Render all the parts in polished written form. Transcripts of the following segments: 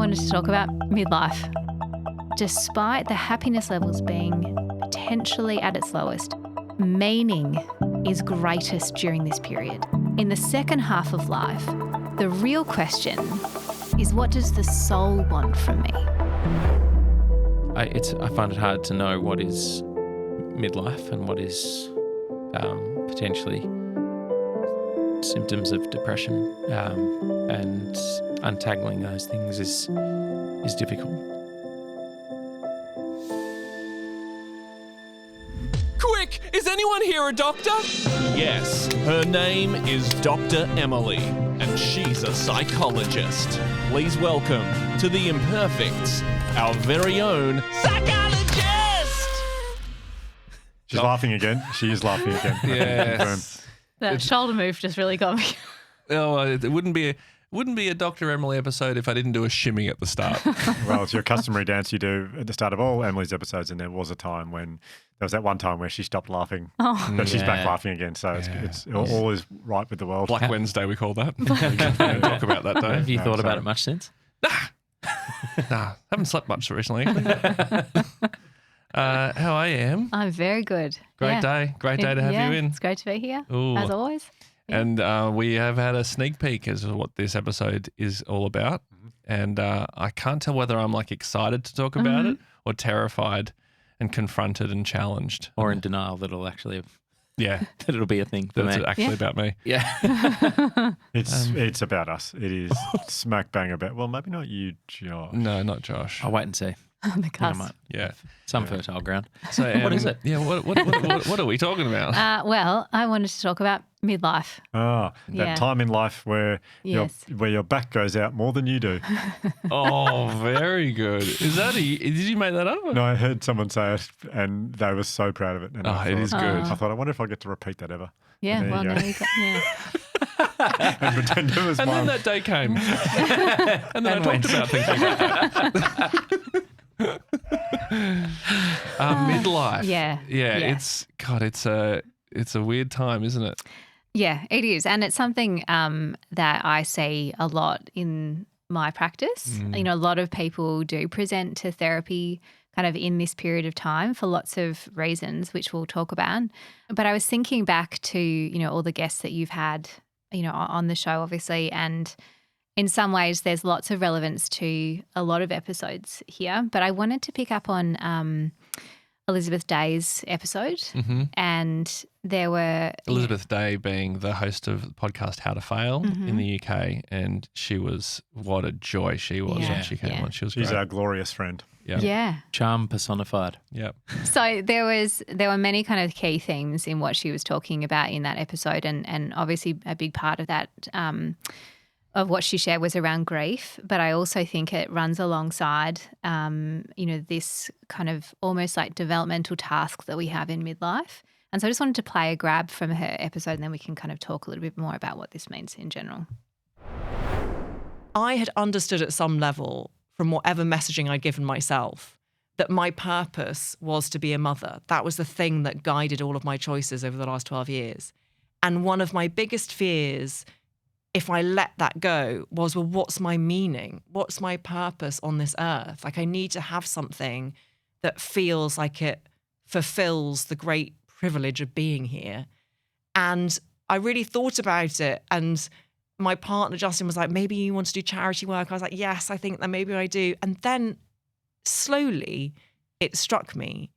wanted to talk about midlife. Despite the happiness levels being potentially at its lowest, meaning is greatest during this period. In the second half of life, the real question is, what does the soul want from me? I find it hard to know what is midlife and what is potentially symptoms of depression, and untangling those things is difficult. Quick! Is anyone here a doctor? Yes, her name is Dr Emily, and she's a psychologist. Please welcome to the Imperfects, our very own psychologist! She's laughing again. She is laughing again. Yes. That shoulder move just really got me. Oh, it wouldn't be a Dr Emily episode if I didn't do a shimmy at the start. Well, it's your customary dance you do at the start of all Emily's episodes, and there was a time when there was that one time where she stopped laughing, but she's back laughing again. So it's all is right with the world. Black Wednesday, we call that. We can talk about that day. Have you thought about it much since? Nah, haven't slept much recently. How I am? I'm very good. Great day to have you in. It's great to be here, Ooh. as always. Yeah. And we have had a sneak peek as to what this episode is all about. And I can't tell whether I'm excited to talk about it or terrified and confronted and challenged. Or in denial that it'll be a thing for That's me. actually about me. Yeah. It's about us. It is smack bang about. Well, maybe not you, Josh. No, not Josh. I'll wait and see. On the cusp. Yeah. Some fertile ground. So what is it? Yeah, what are we talking about? Well, I wanted to talk about midlife. That time in life where your back goes out more than you do. Oh, very good. Is that did you make that up? No, I heard someone say it, and they were so proud of it. And it is good. I thought, I wonder if I get to repeat that ever. Yeah, And well, there there you you go. Yeah. And pretend it was And then that day came. And then I talked about things like that. Midlife. Yeah. It's a weird time, isn't it? Yeah, it is. And it's something that I see a lot in my practice. You know, a lot of people do present to therapy kind of in this period of time for lots of reasons, which we'll talk about. But I was thinking back to, all the guests that you've had, on the show, obviously, and in some ways there's lots of relevance to a lot of episodes here. But I wanted to pick up on Elizabeth Day's episode, and there were Elizabeth Day being the host of the podcast How to Fail in the UK, and what a joy she was when she came on. She's great. Our glorious friend. Yeah. Charm personified. Yep. So there were many kind of key themes in what she was talking about in that episode, and obviously a big part of that of what she shared was around grief, but I also think it runs alongside, this kind of almost like developmental task that we have in midlife. And so I just wanted to play a grab from her episode, and then we can kind of talk a little bit more about what this means in general. I had understood at some level from whatever messaging I'd given myself that my purpose was to be a mother. That was the thing that guided all of my choices over the last 12 years. And one of my biggest fears, if I let that go, was, well, what's my meaning? What's my purpose on this earth? I need to have something that feels like it fulfills the great privilege of being here. And I really thought about it, and my partner, Justin, was like, maybe you want to do charity work. I was like, yes, I think that maybe I do. And then slowly it struck me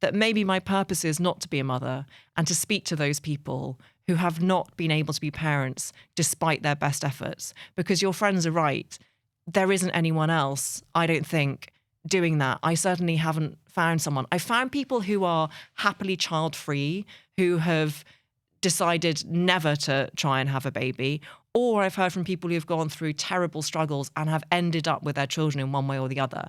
that maybe my purpose is not to be a mother and to speak to those people who have not been able to be parents despite their best efforts. Because your friends are right. There isn't anyone else, I don't think, doing that. I certainly haven't found someone. I found people who are happily child-free, who have decided never to try and have a baby, or I've heard from people who've gone through terrible struggles and have ended up with their children in one way or the other.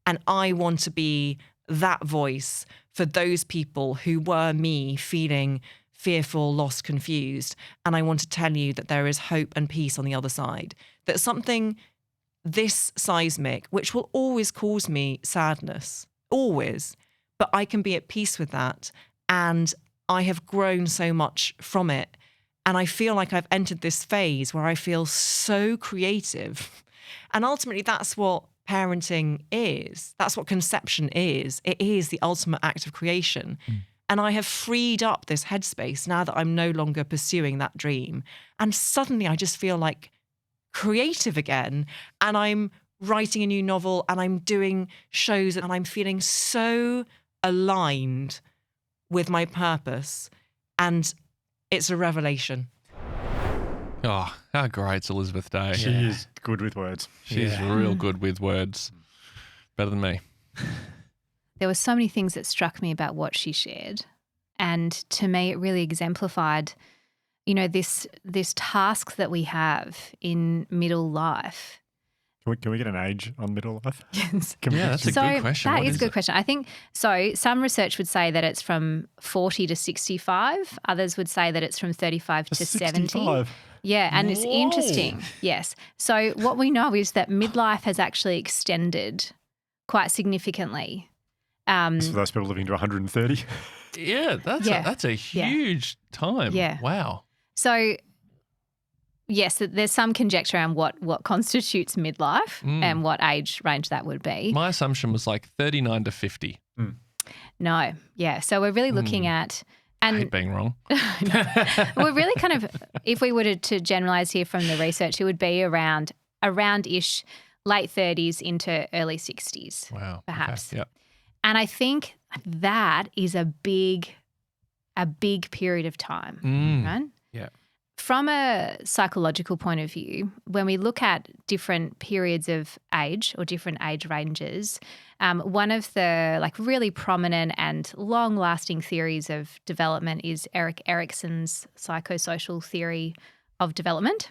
And I want to be that voice for those people who were me, feeling fearful, lost, confused. And I want to tell you that there is hope and peace on the other side. That something this seismic, which will always cause me sadness, always, but I can be at peace with that. And I have grown so much from it. And I feel like I've entered this phase where I feel so creative And ultimately, that's what parenting is. That's what conception is. It is the ultimate act of creation. And I have freed up this headspace now that I'm no longer pursuing that dream. And suddenly I just feel like creative again. And I'm writing a new novel and I'm doing shows and I'm feeling so aligned with my purpose. And it's a revelation. Oh, how great's Elizabeth Day. She is good with words. She's real good with words. Better than me. There were so many things that struck me about what she shared. And to me, it really exemplified, this task that we have in middle life. Can we get an age on middle life? Yes. That's a good question. That What is a good it? question. I think so. Some research would say that it's from 40 to 65. Others would say that it's from 35 to 70. 65. Yeah, and it's Whoa. interesting. Yes. So what we know is that midlife has actually extended quite significantly. For those people living to 130. Yeah, that's a huge time. Yeah. Wow. So yes, there's some conjecture around what constitutes midlife and what age range that would be. My assumption was like 39 to 50. No, yeah. So we're really looking at, I and hate being wrong. we're really kind of, if we were to generalize here from the research, it would be around-ish late 30s into early 60s. Wow. Perhaps. Okay. Yeah. And I think that is a big period of time, right? Yeah. From a psychological point of view, when we look at different periods of age or different age ranges, one of the really prominent and long-lasting theories of development is Erik Erikson's psychosocial theory of development.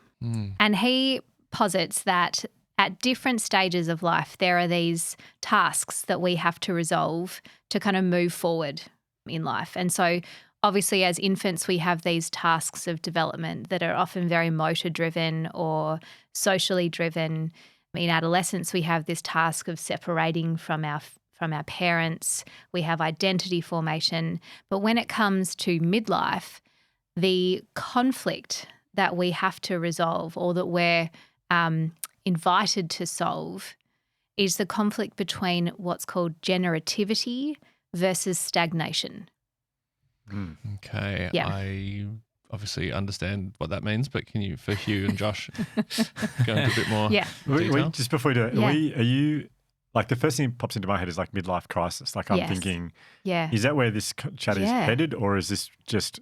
And he posits that at different stages of life, there are these tasks that we have to resolve to kind of move forward in life. And so obviously as infants, we have these tasks of development that are often very motor driven or socially driven. In adolescence, we have this task of separating from our parents. We have identity formation. But when it comes to midlife, the conflict that we have to resolve or that we're invited to solve is the conflict between what's called generativity versus stagnation. Okay. Yeah. I obviously understand what that means, but can you, for Hugh and Josh, go into a bit more detail? Just before we do it, are you the first thing that pops into my head is midlife crisis. I'm thinking, is that where this chat is headed, or is this just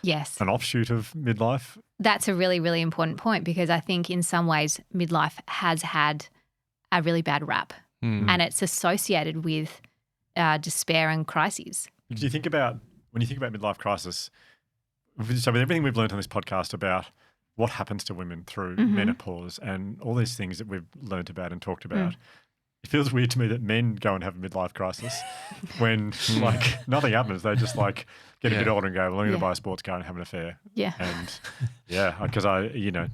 yes, an offshoot of midlife? That's a really, really important point because I think in some ways midlife has had a really bad rap and it's associated with despair and crises. Do you think about, when you think about midlife crisis, so with everything we've learned on this podcast about what happens to women through menopause and all these things that we've learned about and talked about, it feels weird to me that men go and have a midlife crisis when nothing happens. They just get a bit older and go, well, I'm going to buy a sports car and have an affair. Yeah. And because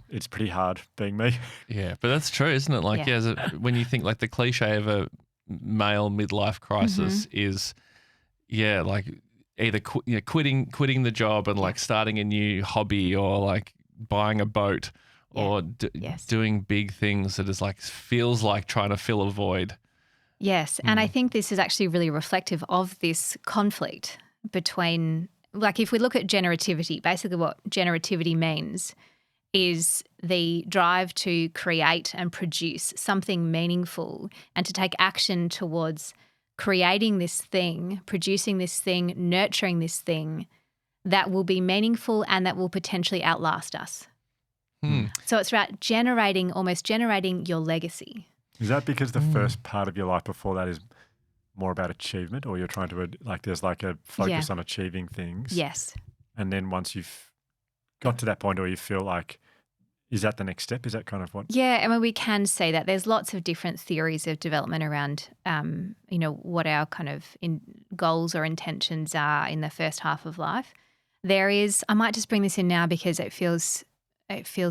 it's pretty hard being me. Yeah, but that's true, isn't it? When you think the cliche of a male midlife crisis is, either quitting the job and starting a new hobby or buying a boat or doing big things that is feels like trying to fill a void. Yes, and I think this is actually really reflective of this conflict between, if we look at generativity, basically what generativity means is the drive to create and produce something meaningful and to take action towards creating this thing, producing this thing, nurturing this thing that will be meaningful and that will potentially outlast us. So it's about almost generating your legacy. Is that because the first part of your life before that is more about achievement, or you're trying to there's a focus on achieving things? Yes. And then once you've got to that point, or you feel is that the next step? Is that kind of what? Yeah, I mean, we can say that. There's lots of different theories of development around, what our kind of goals or intentions are in the first half of life. There is, I might just bring this in now because it feels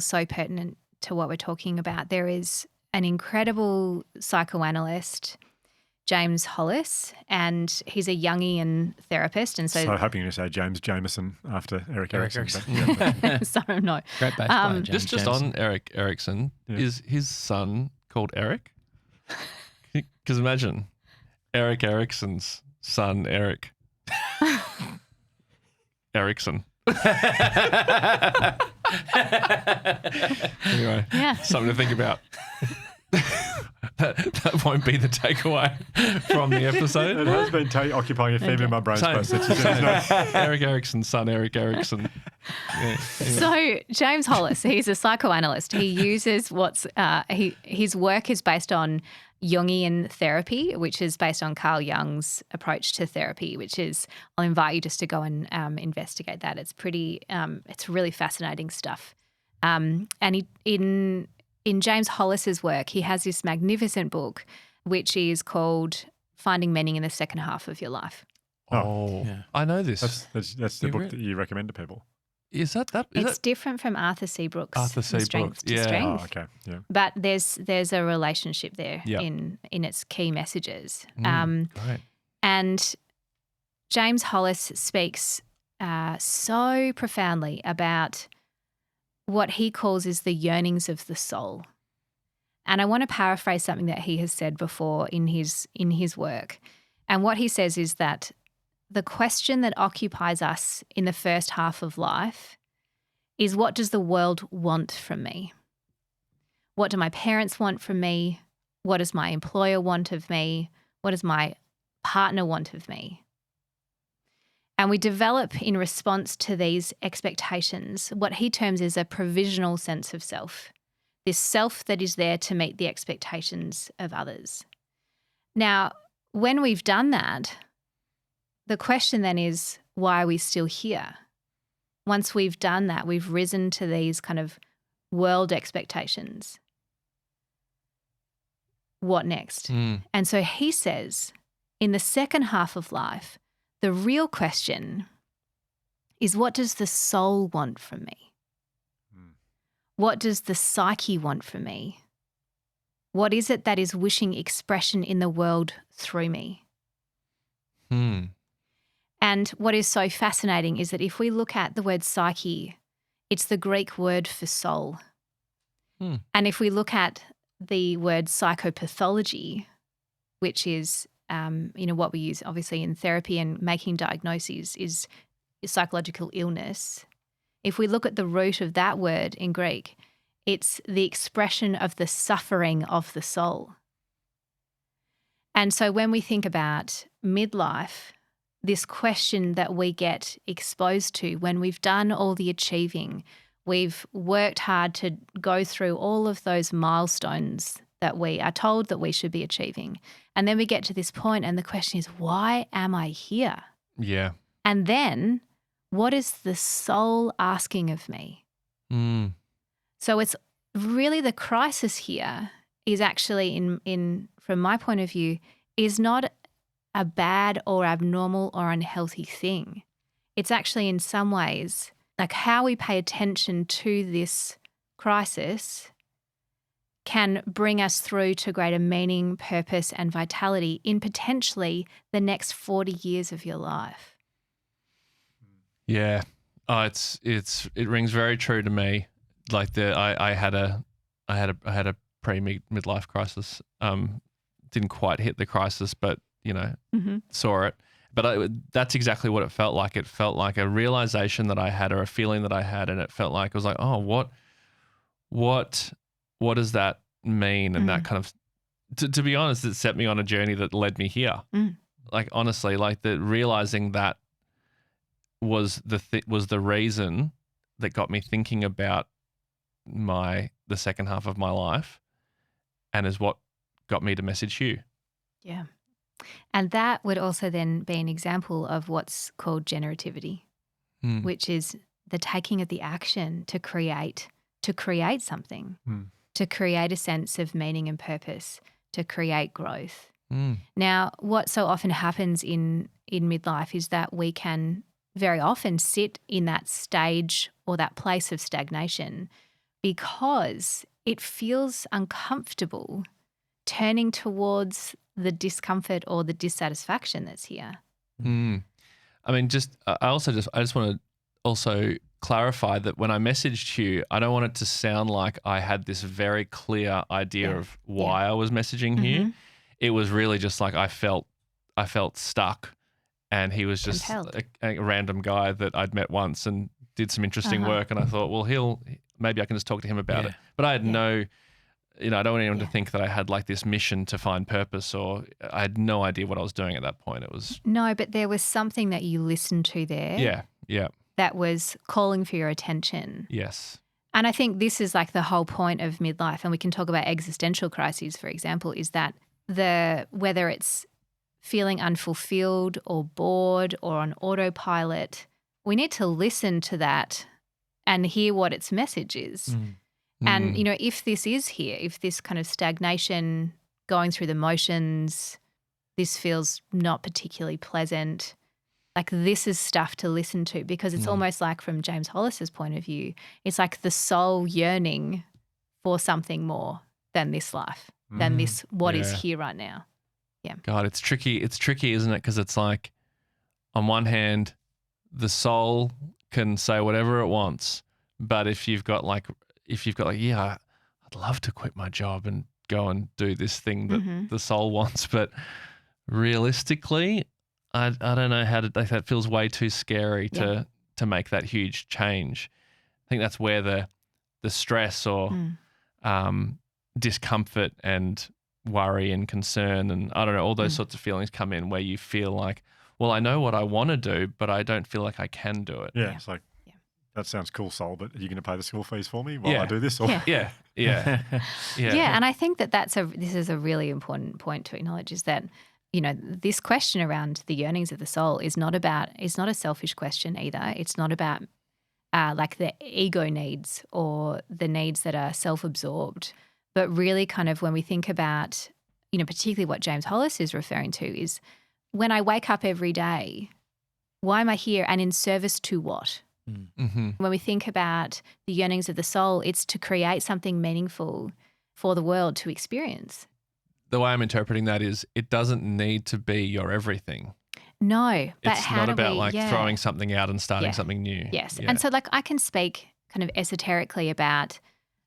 so pertinent to what we're talking about. There is an incredible psychoanalyst James Hollis, and he's a Jungian therapist. And So hoping to say James Jameson after Eric Erickson. Erickson. But, yeah, so no. Great bass player, James Just Jameson. on Eric Erickson, Yeah. is his son called Eric? Because imagine Eric Erickson's son, Eric Erickson. Anyway, Yeah. something to think about. that won't be the takeaway from the it episode. has been occupying a fair bit of my brain Same. space. It's not- Eric Erickson's son, Eric Erickson. Yeah, anyway. So James Hollis, he's a psychoanalyst. He uses his work is based on Jungian therapy, which is based on Carl Jung's approach to therapy, which is, I'll invite you just to go and investigate that. It's it's really fascinating stuff. And in James Hollis's work, he has this magnificent book, which is called Finding Meaning in the Second Half of Your Life. Oh, Yeah. I know this. That's the You book read- that you recommend to people. Is that? It's different from Arthur C. Brooks' Arthur C. From Strength Brooks, to yeah. Strength. Oh, okay. Yeah. But there's a relationship there Yeah. in its key messages. Great. And James Hollis speaks so profoundly about what he calls is the yearnings of the soul. And I want to paraphrase something that he has said before in his work. And what he says is that the question that occupies us in the first half of life is, what does the world want from me? What do my parents want from me? What does my employer want of me? What does my partner want of me? And we develop in response to these expectations what he terms as a provisional sense of self, this self that is there to meet the expectations of others. Now, when we've done that, the question then is, why are we still here? Once we've done that, we've risen to these kind of world expectations. What next? And so he says, in the second half of life, the real question is, what does the soul want from me? What does the psyche want from me? What is it that is wishing expression in the world through me? And what is so fascinating is that if we look at the word psyche, it's the Greek word for soul. And if we look at the word psychopathology, which is what we use obviously in therapy and making diagnoses, is psychological illness. If we look at the root of that word in Greek, it's the expression of the suffering of the soul. And so when we think about midlife, this question that we get exposed to when we've done all the achieving, we've worked hard to go through all of those milestones that we are told that we should be achieving. And then we get to this point and the question is, why am I here? Yeah. And then what is the soul asking of me? So it's really the crisis here is actually in from my point of view, is not a bad or abnormal or unhealthy thing. It's actually in some ways like how we pay attention to this crisis can bring us through to greater meaning, purpose, and vitality in potentially the next 40 years of your life. Yeah. Oh, it rings very true to me. Like I had a pre-midlife crisis. Didn't quite hit the crisis, but saw it. But that's exactly what it felt like. It felt like a realization that I had, or a feeling that I had, and it felt like it was like, oh, what does that mean? And that kind of, to be honest, it set me on a journey that led me here. Like honestly, like the realizing that was the reason that got me thinking about the second half of my life, and is what got me to message you. Yeah. And that would also then be an example of what's called generativity, which is the taking of the action to create something, to create a sense of meaning and purpose, to create growth. Now, what so often happens in midlife is that we can very often sit in that stage or that place of stagnation because it feels uncomfortable turning towards the discomfort or the dissatisfaction that's here. I mean, I just want to also clarify that when I messaged you, I don't want it to sound like I had this very clear idea of why I was messaging you. It was really just like I felt stuck, and he was just a random guy that I'd met once and did some interesting work, and I thought, well, maybe I can just talk to him about it. But I had no, I don't want anyone to think that I had like this mission to find purpose, or I had no idea what I was doing at that point. It was no, but there was something that you listened to there. Yeah. That was calling for your attention. Yes. And I think this is like the whole point of midlife, and we can talk about existential crises, for example, is that whether it's feeling unfulfilled or bored or on autopilot, we need to listen to that and hear what its message is. And, if this is here, if this kind of stagnation, going through the motions, this feels not particularly pleasant, like this is stuff to listen to, because it's almost like, from James Hollis's point of view, it's like the soul yearning for something more than this life, than this what is here right now. Yeah. God, it's tricky. It's tricky, isn't it? Because it's like, on one hand, the soul can say whatever it wants, but if you've got like, yeah, I'd love to quit my job and go and do this thing that the soul wants, but realistically, I don't know how to. That feels way too scary to make that huge change. I think that's where the stress or discomfort and worry and concern and I don't know, all those sorts of feelings come in, where you feel like, well, I know what I want to do, but I don't feel like I can do it. Yeah, it's like, that sounds cool, soul, but are you going to pay the school fees for me while I do this? Or? Yeah. And I think this is a really important point to acknowledge, is that, this question around the yearnings of the soul it's not a selfish question either. It's not about like the ego needs or the needs that are self-absorbed, but really kind of when we think about, particularly what James Hollis is referring to is, when I wake up every day, why am I here and in service to what? When we think about the yearnings of the soul, it's to create something meaningful for the world to experience. The way I'm interpreting that is, it doesn't need to be your everything. No, but it's not about throwing something out and starting something new. Yes. And so I can speak kind of esoterically about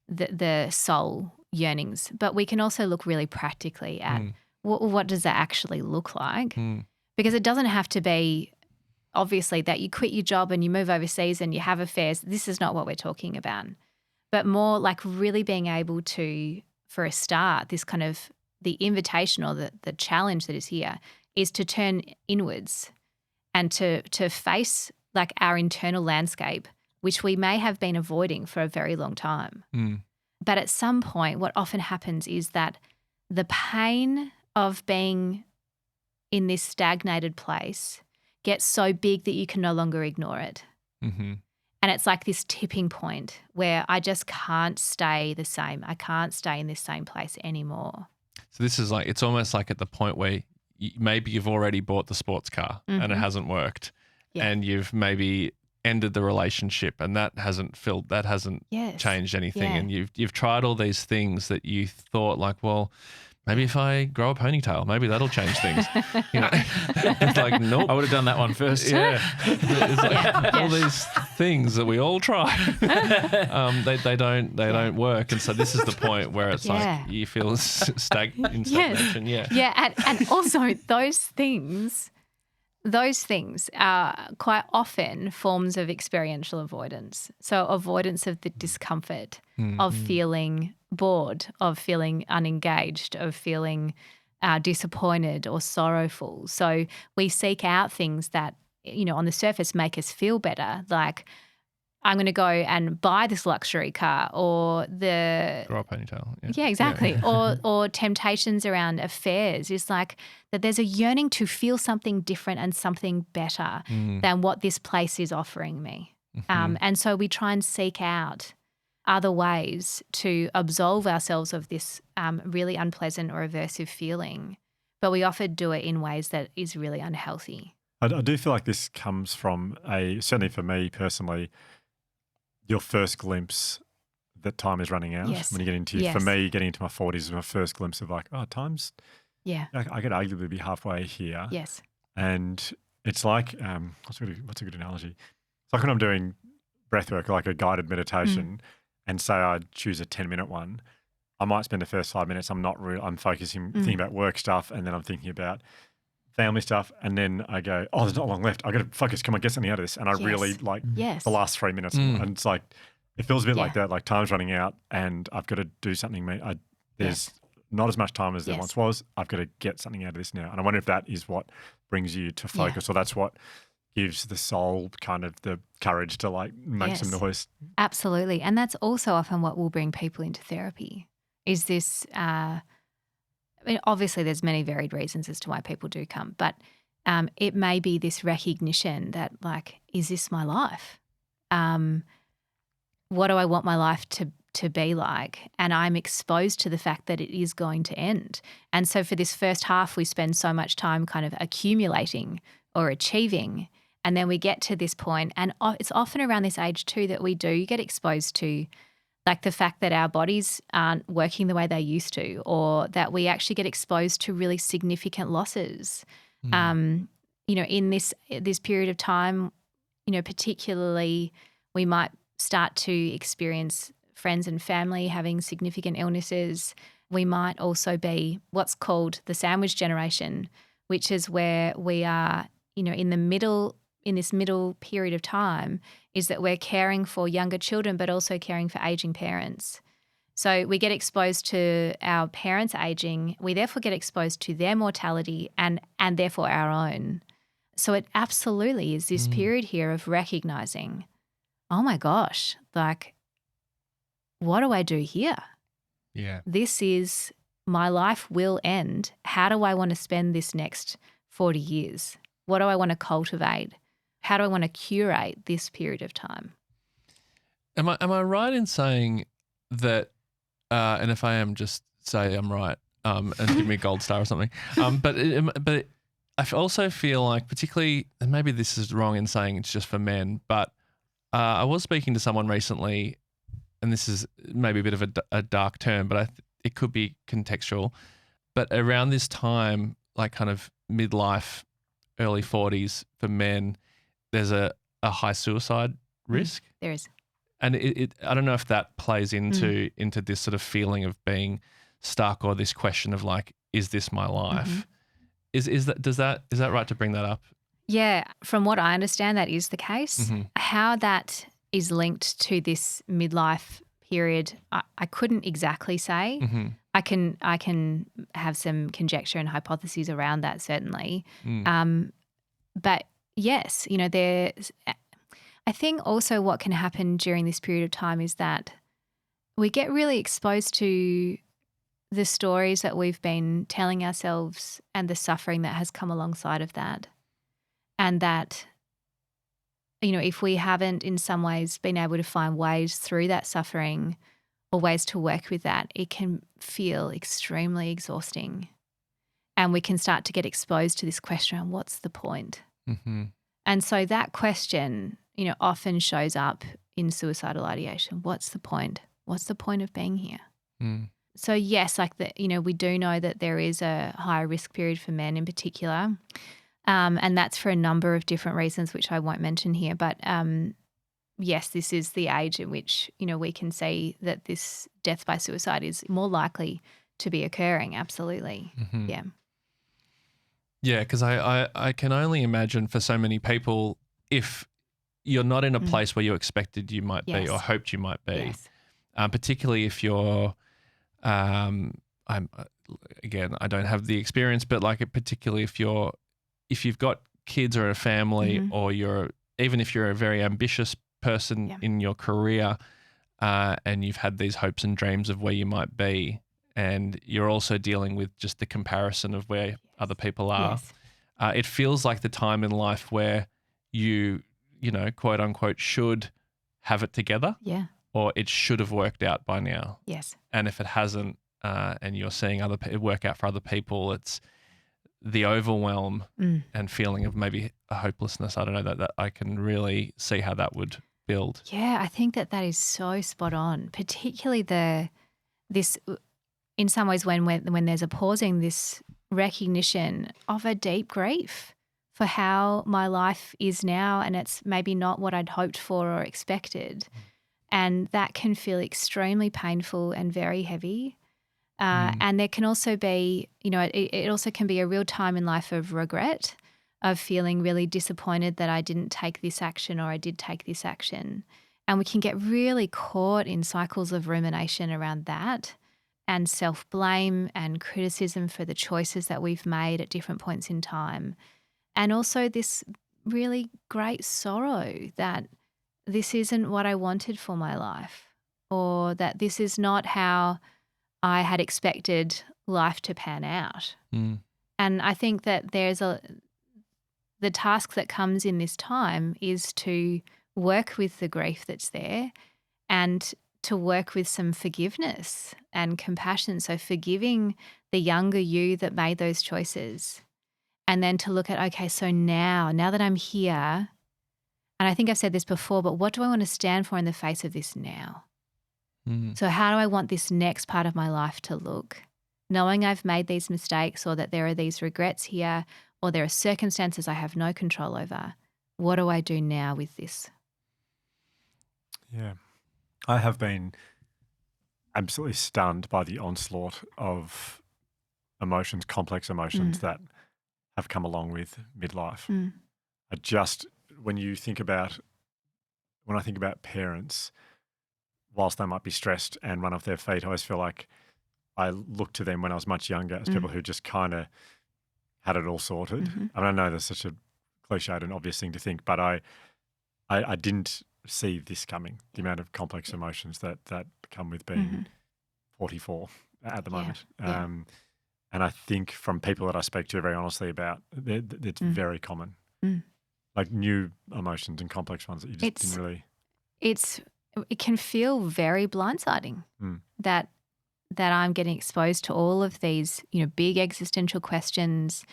the soul yearnings, but we can also look really practically at what does that actually look like? Because it doesn't have to be obviously that you quit your job and you move overseas and you have affairs. This is not what we're talking about, but more like really being able to, for a start, this kind of the invitation or the challenge that is here is to turn inwards and to face like our internal landscape, which we may have been avoiding for a very long time. But at some point, what often happens is that the pain of being in this stagnated place gets so big that you can no longer ignore it. And it's like this tipping point where I just can't stay the same. I can't stay in this same place anymore. So this is like, it's almost like at the point where maybe you've already bought the sports car and it hasn't worked, and you've maybe ended the relationship and that hasn't changed anything, and you've tried all these things that you thought like, well, maybe if I grow a ponytail, maybe that'll change things. It's like, nope. I would have done that one first. Yeah. It's like all these things that we all try, they don't work. And so this is the point where it's like you feel in stagnation. And also those things are quite often forms of experiential avoidance. So avoidance of the discomfort of feeling bored, of feeling unengaged, of feeling disappointed or sorrowful. So we seek out things that, on the surface make us feel better, like I'm going to go and buy this luxury car, or grow a ponytail. Yeah, exactly. Or temptations around affairs is like that there's a yearning to feel something different and something better than what this place is offering me. And so we try and seek out other ways to absolve ourselves of this really unpleasant or aversive feeling, but we often do it in ways that is really unhealthy. I do feel like this comes from certainly for me personally, your first glimpse that time is running out. Yes. When you get into, for me, getting into my 40s is my first glimpse of like, oh, time's Yeah. I could arguably be halfway here. Yes. And it's like, what's a good analogy? It's like when I'm doing breath work, like a guided meditation, and say I choose a 10-minute one, I might spend the first 5 minutes, I'm focusing, thinking about work stuff, and then I'm thinking about family stuff, and then I go, oh, there's not long left. I got to focus. Come on, get something out of this. And I really the last 3 minutes. And it's like, it feels a bit like that, like time's running out and I've got to do something. There's not as much time as there once was. I've got to get something out of this now. And I wonder if that is what brings you to focus, or that's what gives the soul kind of the courage to like make some noise. Absolutely. And that's also often what will bring people into therapy is this, I mean, obviously there's many varied reasons as to why people do come, but it may be this recognition that like, is this my life? What do I want my life to be like? And I'm exposed to the fact that it is going to end. And so for this first half, we spend so much time kind of accumulating or achieving. And then we get to this point, and it's often around this age too that we do get exposed to like the fact that our bodies aren't working the way they used to, or that we actually get exposed to really significant losses. You know, in this period of time, you know, particularly we might start to experience friends and family having significant illnesses. We might also be what's called the sandwich generation, which is where we are, you know, in this middle period of time, is that we're caring for younger children but also caring for aging parents. So we get exposed to our parents aging. We therefore get exposed to their mortality and therefore our own. So it absolutely is this period here of recognizing, oh my gosh, like, what do I do here? Yeah. This is, my life will end. How do I want to spend this next 40 years? What do I want to cultivate? How do I want to curate this period of time? Am I right in saying that, and if I am, just say I'm right, and give me a gold star or something. But I also feel like, particularly, and maybe this is wrong in saying it's just for men, but I was speaking to someone recently, and this is maybe a bit of a dark term, but it could be contextual. But around this time, like kind of midlife, early 40s for men, there's a high suicide risk. There is. And I don't know if that plays into this sort of feeling of being stuck, or this question of like, is this my life? Is that right to bring that up? Yeah, from what I understand, that is the case. How that is linked to this midlife period, I couldn't exactly say. I can have some conjecture and hypotheses around that, certainly. But yes, you know, I think also what can happen during this period of time is that we get really exposed to the stories that we've been telling ourselves and the suffering that has come alongside of that. And that, you know, if we haven't in some ways been able to find ways through that suffering or ways to work with that, it can feel extremely exhausting. And we can start to get exposed to this question of what's the point? And so that question, you know, often shows up in suicidal ideation. What's the point? What's the point of being here? So yes, like you know, we do know that there is a higher risk period for men in particular. And that's for a number of different reasons, which I won't mention here. But yes, this is the age in which, you know, we can see that this death by suicide is more likely to be occurring. Absolutely. Yeah. Yeah, because I can only imagine for so many people, if you're not in a place where you expected you might be or hoped you might be, particularly if you're, again, I don't have the experience, but like particularly if you've got kids or a family, or even if you're a very ambitious person in your career, and you've had these hopes and dreams of where you might be, and you're also dealing with just the comparison of where other people are, it feels like the time in life where you know, quote unquote, should have it together, or it should have worked out by now. And if it hasn't, and you're seeing it work out for other people, it's the overwhelm and feeling of maybe a hopelessness. I don't know, that I can really see how that would build. Yeah, I think that is so spot on, particularly this in some ways when there's a pausing, this recognition of a deep grief for how my life is now, and it's maybe not what I'd hoped for or expected. And that can feel extremely painful and very heavy. And there can also be, it also can be a real time in life of regret, of feeling really disappointed that I didn't take this action or I did take this action. And we can get really caught in cycles of rumination around that, and self-blame and criticism for the choices that we've made at different points in time. And also this really great sorrow that this isn't what I wanted for my life, or that this is not how I had expected life to pan out. And I think that the task that comes in this time is to work with the grief that's there and to work with some forgiveness and compassion. So forgiving the younger you that made those choices, and then to look at, okay, so now that I'm here, and I think I've said this before, but what do I want to stand for in the face of this now? So how do I want this next part of my life to look? Knowing I've made these mistakes, or that there are these regrets here, or there are circumstances I have no control over. What do I do now with this? Yeah. I have been absolutely stunned by the onslaught of emotions, complex emotions that have come along with midlife. When I think about parents, whilst they might be stressed and run off their feet, I always feel like I looked to them when I was much younger as people who just kind of had it all sorted. I mean, I know that's such a cliched and obvious thing to think, but I didn't see this coming, the amount of complex emotions that come with being 44 at the moment. And I think from people that I speak to very honestly about, it's very common. Like new emotions and complex ones that you just didn't really... It can feel very blindsiding that I'm getting exposed to all of these, big existential questions,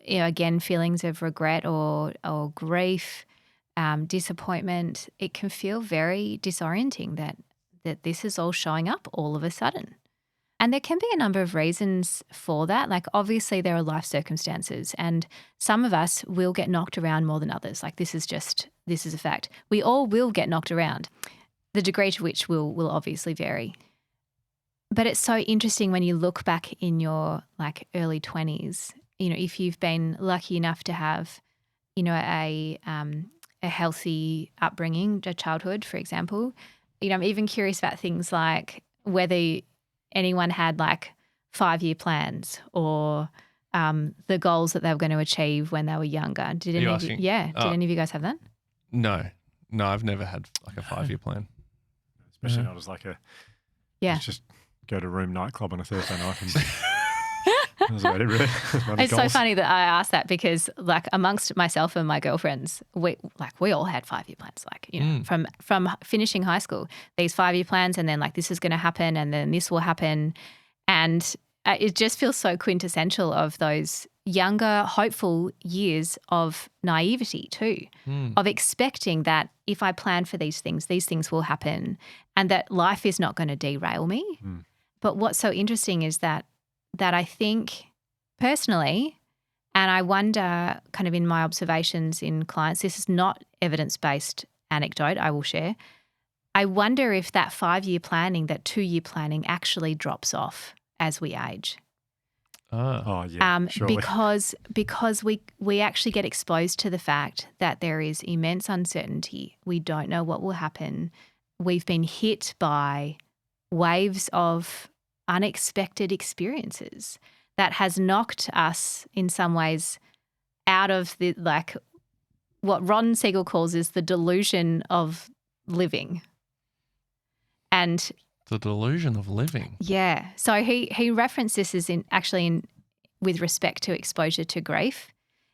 again, feelings of regret or grief, disappointment. It can feel very disorienting that this is all showing up all of a sudden. And there can be a number of reasons for that. Like, obviously there are life circumstances, and some of us will get knocked around more than others. Like, this is a fact. We all will get knocked around. The degree to which will obviously vary. But it's so interesting when you look back in your early 20s, if you've been lucky enough to have, a healthy upbringing, a childhood, for example. I'm even curious about things like whether anyone had 5-year plans or the goals that they were going to achieve when they were younger. Did any of you guys have that? No, I've never had a 5-year plan. Especially not as let's just go to Room nightclub on a Thursday night. And that was about it, really. It's so funny that I asked that because, amongst myself and my girlfriends, we all had 5-year plans. From finishing high school, these 5-year plans, and then this is going to happen, and then this will happen, and it just feels so quintessential of those younger, hopeful years of naivety too, of expecting that if I plan for these things will happen, and that life is not going to derail me. But what's so interesting is that I think personally, and I wonder kind of in my observations in clients, this is not evidence-based anecdote I will share, I wonder if that 5-year planning, that 2-year planning actually drops off as we age. Surely. Because we actually get exposed to the fact that there is immense uncertainty. We don't know what will happen. We've been hit by waves of unexpected experiences that has knocked us in some ways out of the what Ron Siegel calls is the delusion of living. And the delusion of living. Yeah. So he referenced this as with respect to exposure to grief,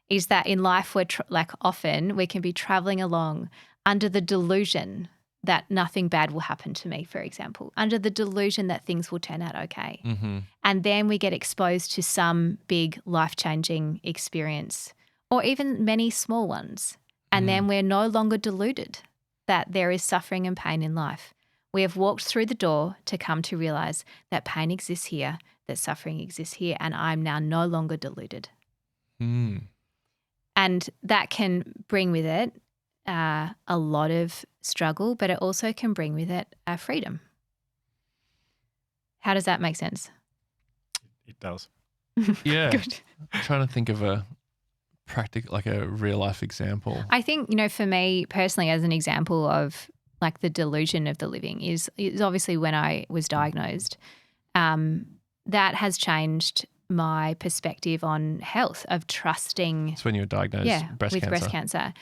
is that in life we're often we can be traveling along under the delusion that nothing bad will happen to me, for example, under the delusion that things will turn out okay. And then we get exposed to some big life-changing experience, or even many small ones. And then we're no longer deluded that there is suffering and pain in life. We have walked through the door to come to realize that pain exists here, that suffering exists here, and I'm now no longer deluded. Mm. And that can bring with it a lot of struggle, but it also can bring with it freedom. How does that make sense? It does. Yeah. Good. I'm trying to think of a practical, like a real life example. I think, for me personally, as an example of like the delusion of the living is obviously when I was diagnosed, that has changed my perspective on health, of trusting. It's when you were diagnosed with breast cancer.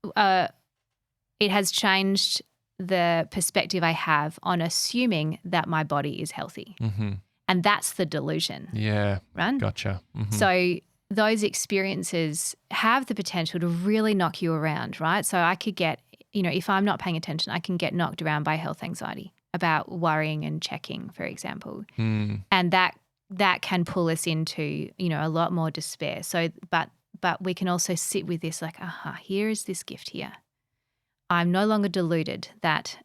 It has changed the perspective I have on assuming that my body is healthy. Mm-hmm. And that's the delusion. Yeah. Right? Gotcha. Mm-hmm. So those experiences have the potential to really knock you around, right? So I could get, if I'm not paying attention, I can get knocked around by health anxiety about worrying and checking, for example. Mm. And that can pull us into, a lot more despair. So, but we can also sit with this like, here is this gift here. I'm no longer deluded that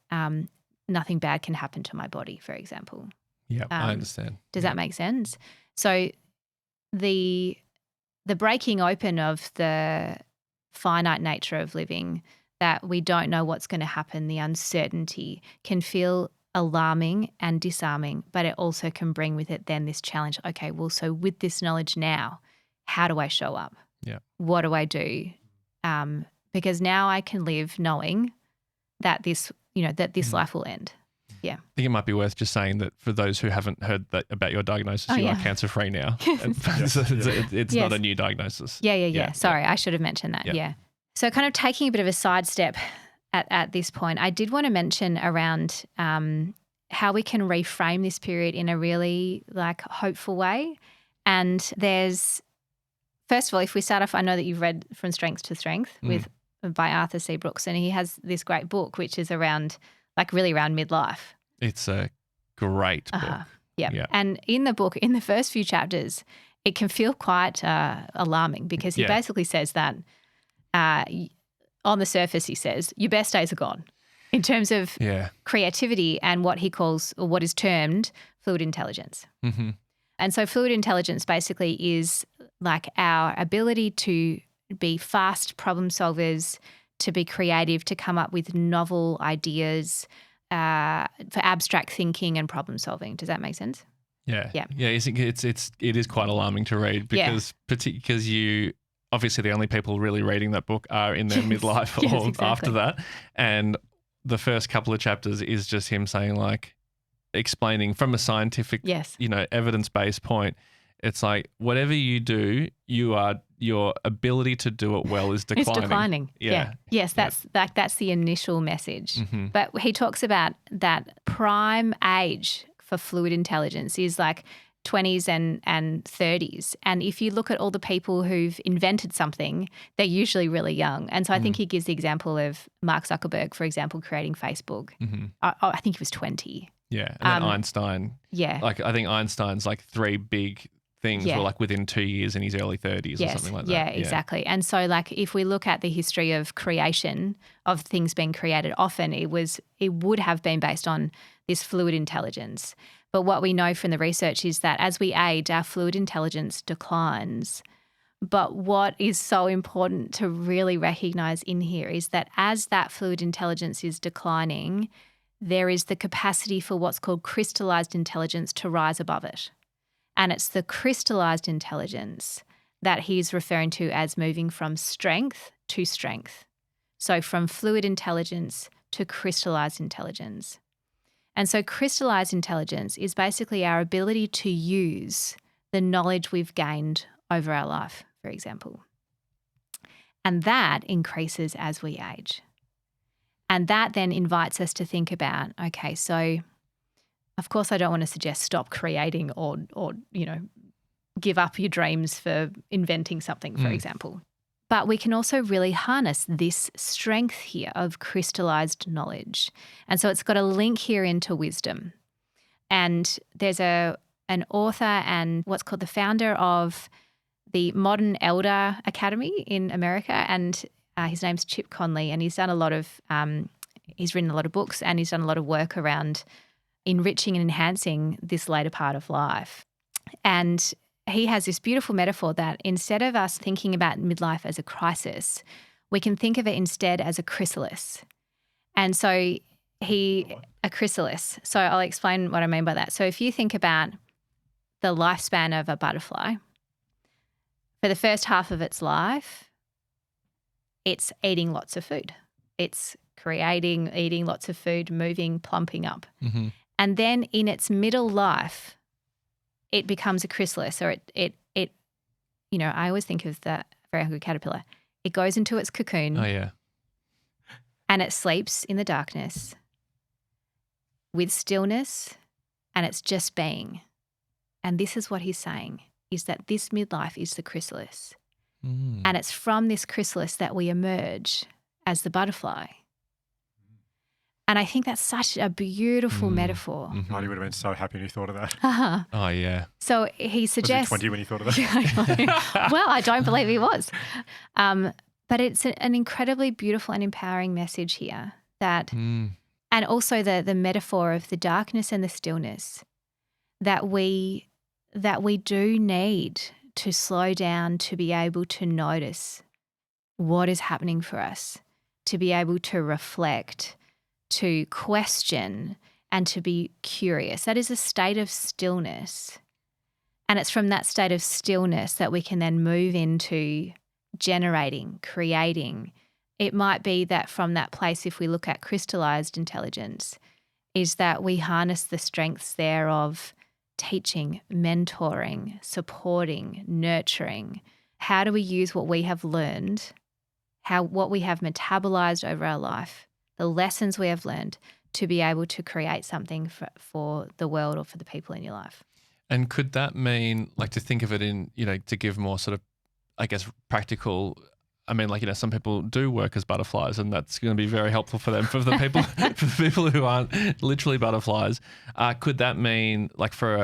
nothing bad can happen to my body, for example. Yeah, I understand. Does that make sense? So the breaking open of the finite nature of living, that we don't know what's going to happen, the uncertainty can feel alarming and disarming, but it also can bring with it then this challenge. Okay, well, so with this knowledge now, how do I show up? Yeah. What do I do? Because now I can live knowing that this life will end. Yeah. I think it might be worth just saying that for those who haven't heard that about your diagnosis, you are cancer-free now. It's not a new diagnosis. Yeah. Sorry, I should have mentioned that. Yeah. So kind of taking a bit of a sidestep at this point, I did want to mention around how we can reframe this period in a really like hopeful way. And there's, first of all, if we start off, I know that you've read From Strength to Strength by Arthur C. Brooks, and he has this great book which is around midlife. It's a great book. Yeah. And in the book, in the first few chapters, it can feel quite alarming because he basically says that on the surface, he says, your best days are gone in terms of creativity and what he calls, or what is termed, fluid intelligence. Mm-hmm. And so fluid intelligence basically is like our ability to be fast problem solvers, to be creative, to come up with novel ideas for abstract thinking and problem solving. Does that make sense? Yeah. It is quite alarming to read because you obviously the only people really reading that book are in their midlife or after that, and the first couple of chapters is just him saying like explaining from a scientific, evidence-based point. It's like whatever you do, your ability to do it well is declining. It's declining. Yeah. Yes, that's the initial message. Mm-hmm. But he talks about that prime age for fluid intelligence is like 20s and 30s. And if you look at all the people who've invented something, they're usually really young. And so I think he gives the example of Mark Zuckerberg, for example, creating Facebook. Mm-hmm. I think he was 20. Yeah. And then Einstein. Yeah. Like I think Einstein's like three big things were like within 2 years in his early 30s or something like that. Yeah, exactly. And so like if we look at the history of creation, of things being created, often it would have been based on this fluid intelligence. But what we know from the research is that as we age, our fluid intelligence declines. But what is so important to really recognize in here is that as that fluid intelligence is declining, there is the capacity for what's called crystallized intelligence to rise above it. And it's the crystallized intelligence that he's referring to as moving from strength to strength. So from fluid intelligence to crystallized intelligence. And so crystallized intelligence is basically our ability to use the knowledge we've gained over our life, for example. And that increases as we age. And that then invites us to think about, okay, so of course I don't want to suggest stop creating or give up your dreams for inventing something, for example. But we can also really harness this strength here of crystallized knowledge. And so it's got a link here into wisdom. And there's an author and what's called the founder of the Modern Elder Academy in America, and his name's Chip Conley, and he's written a lot of books, and he's done a lot of work around enriching and enhancing this later part of life. And he has this beautiful metaphor that instead of us thinking about midlife as a crisis, we can think of it instead as a chrysalis. And so a chrysalis. So I'll explain what I mean by that. So if you think about the lifespan of a butterfly, for the first half of its life, it's eating lots of food. It's eating lots of food, moving, plumping up. Mm-hmm. And then in its middle life, it becomes a chrysalis, or it I always think of the very hungry caterpillar. It goes into its cocoon. Oh, yeah. And it sleeps in the darkness with stillness, and it's just being. And this is what he's saying, is that this midlife is the chrysalis. Mm. And it's from this chrysalis that we emerge as the butterfly. And I think that's such a beautiful metaphor. Mm-hmm. Marty would have been so happy when he thought of that. Oh, yeah. So he suggests... Was he 20 when he thought of that? Well, I don't believe he was. But it's an incredibly beautiful and empowering message here that, and also the metaphor of the darkness and the stillness that we do need to slow down to be able to notice what is happening for us, to be able to reflect, to question, and to be curious. That is a state of stillness. And it's from that state of stillness that we can then move into generating, creating. It might be that from that place, if we look at crystallized intelligence, is that we harness the strengths there of teaching, mentoring, supporting, nurturing. How do we use what we have learned, what we have metabolized over our life, the lessons we have learned, to be able to create something for the world or for the people in your life? And could that mean, like, to think of it in, to give more sort of, I guess, practical, I mean, like, some people do work as butterflies, and that's going to be very helpful for them. For the people who aren't literally butterflies, could that mean, like, for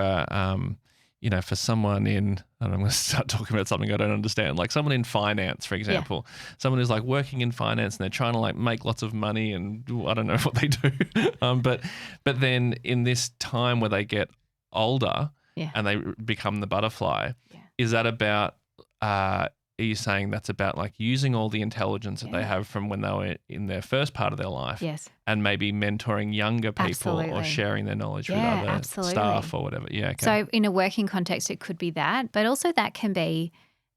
for someone in, I don't know, I'm going to start talking about something I don't understand, like someone in finance, for example, someone who's like working in finance and they're trying to like make lots of money, and I don't know what they do, but then in this time where they get older and they become the butterfly, is that about? Are you saying that's about like using all the intelligence that they have from when they were in their first part of their life, and maybe mentoring younger people or sharing their knowledge with other staff or whatever? Yeah. Okay. So in a working context, it could be that, but also that can be,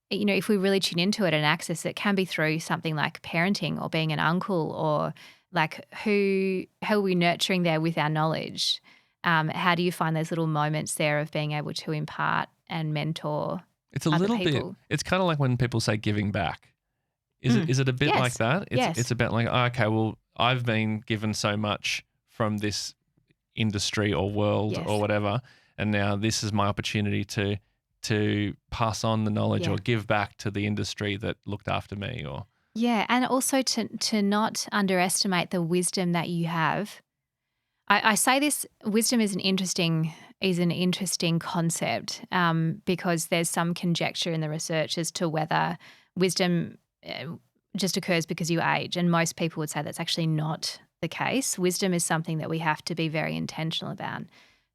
if we really tune into it and access it, can be through something like parenting or being an uncle, or like how are we nurturing there with our knowledge? How do you find those little moments there of being able to impart and mentor? It's a little bit, it's kind of like when people say giving back. Is it a bit like that? It's about like, okay, well, I've been given so much from this industry or world or whatever, and now this is my opportunity to pass on the knowledge or give back to the industry that looked after me. Or and also to not underestimate the wisdom that you have. I say this, wisdom is an interesting concept because there's some conjecture in the research as to whether wisdom just occurs because you age, and most people would say that's actually not the case. Wisdom is something that we have to be very intentional about.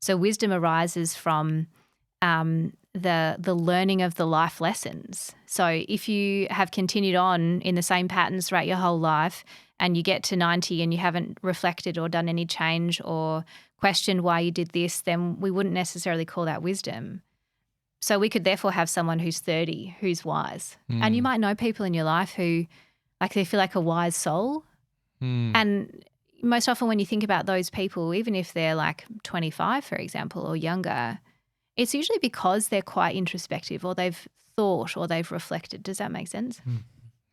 So wisdom arises from the learning of the life lessons. So if you have continued on in the same patterns throughout your whole life, and you get to 90 and you haven't reflected or done any change or questioned why you did this, then we wouldn't necessarily call that wisdom. So we could therefore have someone who's 30 who's wise. And you might know people in your life who, like, they feel like a wise soul. And most often when you think about those people, even if they're like 25, for example, or younger, it's usually because they're quite introspective, or they've thought, or they've reflected. Does that make sense?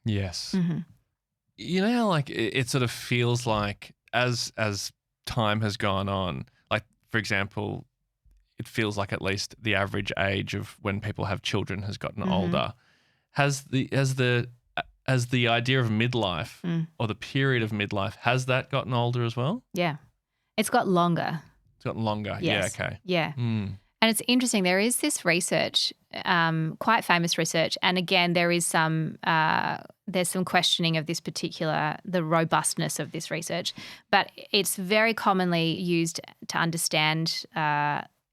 Yes. Mm-hmm. You know how like it sort of feels like as time has gone on, like, for example, it feels like at least the average age of when people have children has gotten older. Has the idea of midlife or the period of midlife, has that gotten older as well? Yeah. It's got longer. It's gotten longer. Yes. Yeah, okay. Yeah. And it's interesting. There is this research, quite famous research, and again, there is there's some questioning of the robustness of this research, but it's very commonly used to understand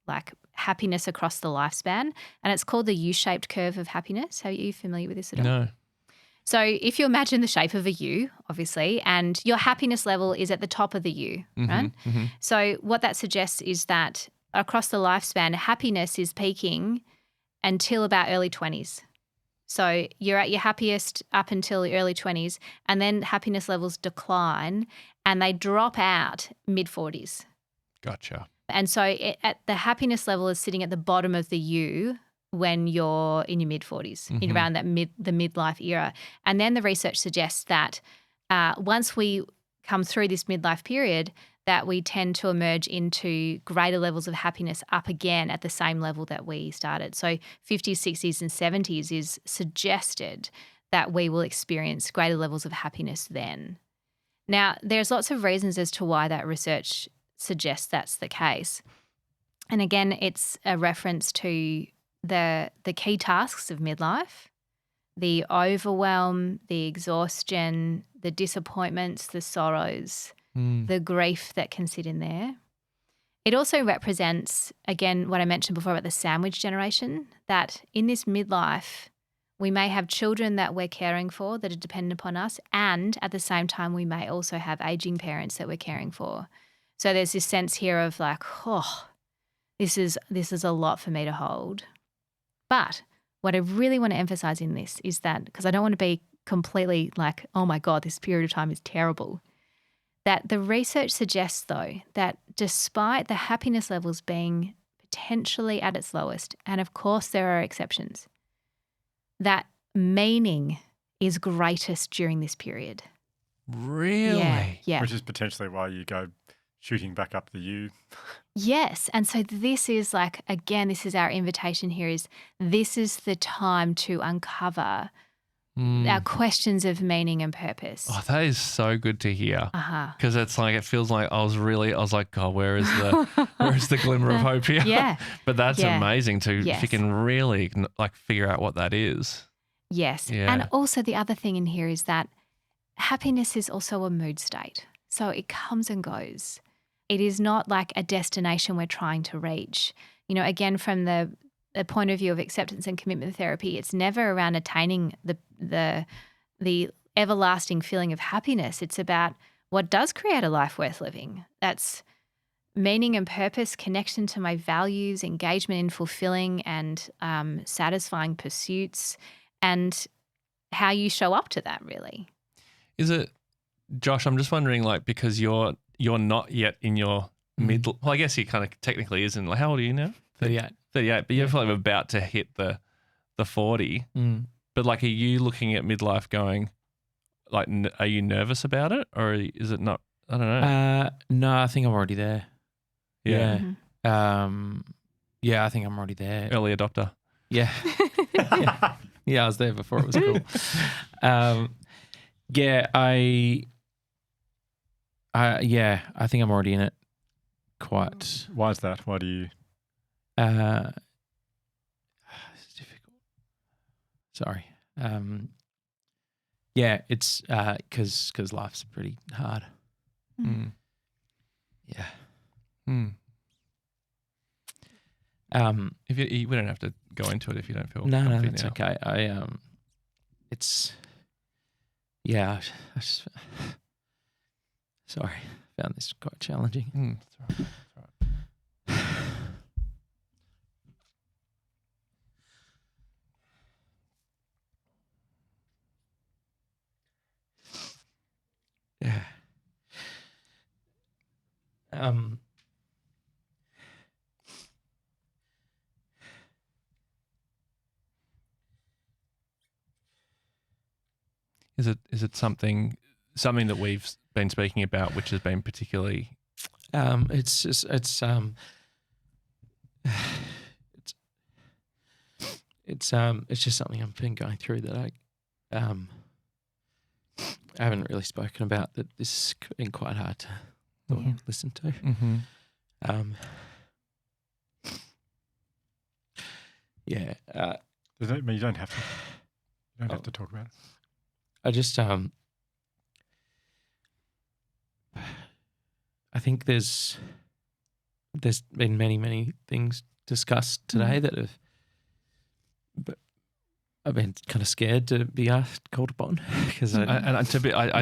like happiness across the lifespan, and it's called the U-shaped curve of happiness. Are you familiar with this at all? No. So if you imagine the shape of a U, obviously, and your happiness level is at the top of the U, right? Mm-hmm. So what that suggests is that across the lifespan, happiness is peaking until about early 20s. So you're at your happiest up until the early 20s, and then happiness levels decline and they drop out mid-40s. Gotcha. And so at the happiness level is sitting at the bottom of the U when you're in your mid-40s, in around that the midlife era. And then the research suggests that once we come through this midlife period, that we tend to emerge into greater levels of happiness up again at the same level that we started. So 50s, 60s and 70s is suggested that we will experience greater levels of happiness then. Now, there's lots of reasons as to why that research suggests that's the case. And again, it's a reference to the key tasks of midlife, the overwhelm, the exhaustion, the disappointments, the sorrows, the grief that can sit in there. It also represents, again, what I mentioned before about the sandwich generation, that in this midlife, we may have children that we're caring for that are dependent upon us, and at the same time, we may also have aging parents that we're caring for. So there's this sense here of like, oh, this is a lot for me to hold. But what I really want to emphasize in this is that, because I don't want to be completely like, oh my God, this period of time is terrible, that the research suggests, though, that despite the happiness levels being potentially at its lowest, and of course there are exceptions, that meaning is greatest during this period. Really? Yeah. Which is potentially why you go shooting back up the U. Yes. And so this is like, again, this is our invitation here, is this is the time to uncover our questions of meaning and purpose. Oh, that is so good to hear. Uh-huh. Because it's like, it feels like I was like, God, where is the glimmer of hope here? Yeah. But that's Yeah. amazing to, if Yes. you can really like figure out what that is. Yes. Yeah. And also the other thing in here is that happiness is also a mood state. So it comes and goes. It is not like a destination we're trying to reach. You know, again, from the point of view of acceptance and commitment therapy, it's never around attaining the everlasting feeling of happiness. It's about what does create a life worth living. That's meaning and purpose, connection to my values, engagement in fulfilling and satisfying pursuits, and how you show up to that, really. Is it, Josh, I'm just wondering, like, because you're not yet in your middle, well, I guess he kind of technically isn't. Like, how old are you now? 38. 38, but you're probably about to hit the 40. But like, are you looking at midlife going, like, are you nervous about it, or is it not? I don't know. No, I think I'm already there. Yeah. Yeah, I think I'm already there. Early adopter. Yeah. Yeah, I was there before it was cool. Yeah, I think I'm already in it quite. Why is that? Why do you? It's difficult. Sorry. Yeah, it's because life's pretty hard. Yeah. If we don't have to go into it if you don't feel No, comfy it's now. okay. It's yeah. I just sorry, found this quite challenging. That's all right. That's all right. Yeah. Is it something that we've been speaking about, which has been particularly? It's just it's just something I've been going through that I haven't really spoken about. That this has been quite hard to listen to. Yeah. Does that mean you don't have to? You don't have to talk about it. I just I think there's been many things discussed today that have, but I've been kind of scared to be called upon because I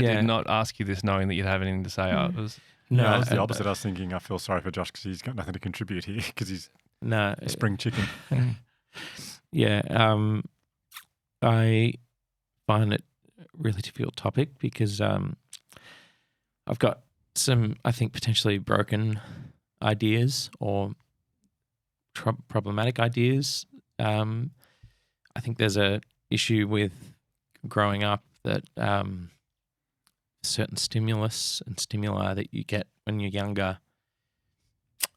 did not ask you this knowing that you'd have anything to say. I was the opposite. I was thinking I feel sorry for Josh because he's got nothing to contribute here because he's a spring chicken. I find it a really difficult topic because I've got some, I think, potentially broken ideas or problematic ideas. I think there's a issue with growing up that certain stimulus and stimuli that you get when you're younger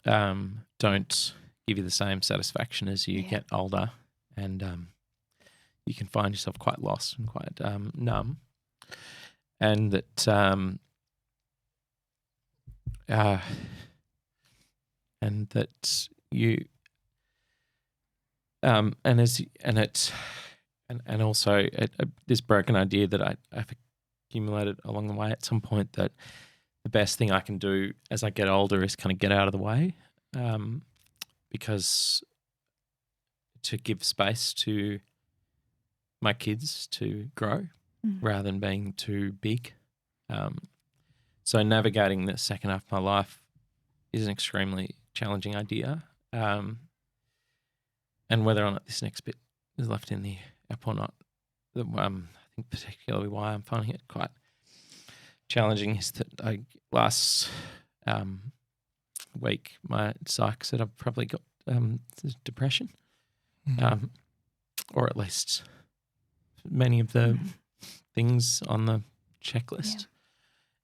don't give you the same satisfaction as you get older, and you can find yourself quite lost and quite numb, and that you and also this broken idea that I've accumulated along the way at some point that the best thing I can do as I get older is kind of get out of the way, because to give space to my kids to grow rather than being too big. So navigating the second half of my life is an extremely challenging idea. And whether or not this next bit is left in the app or not, I think particularly why I'm finding it quite challenging is that last week my psych said I've probably got depression, or at least many of the things on the checklist.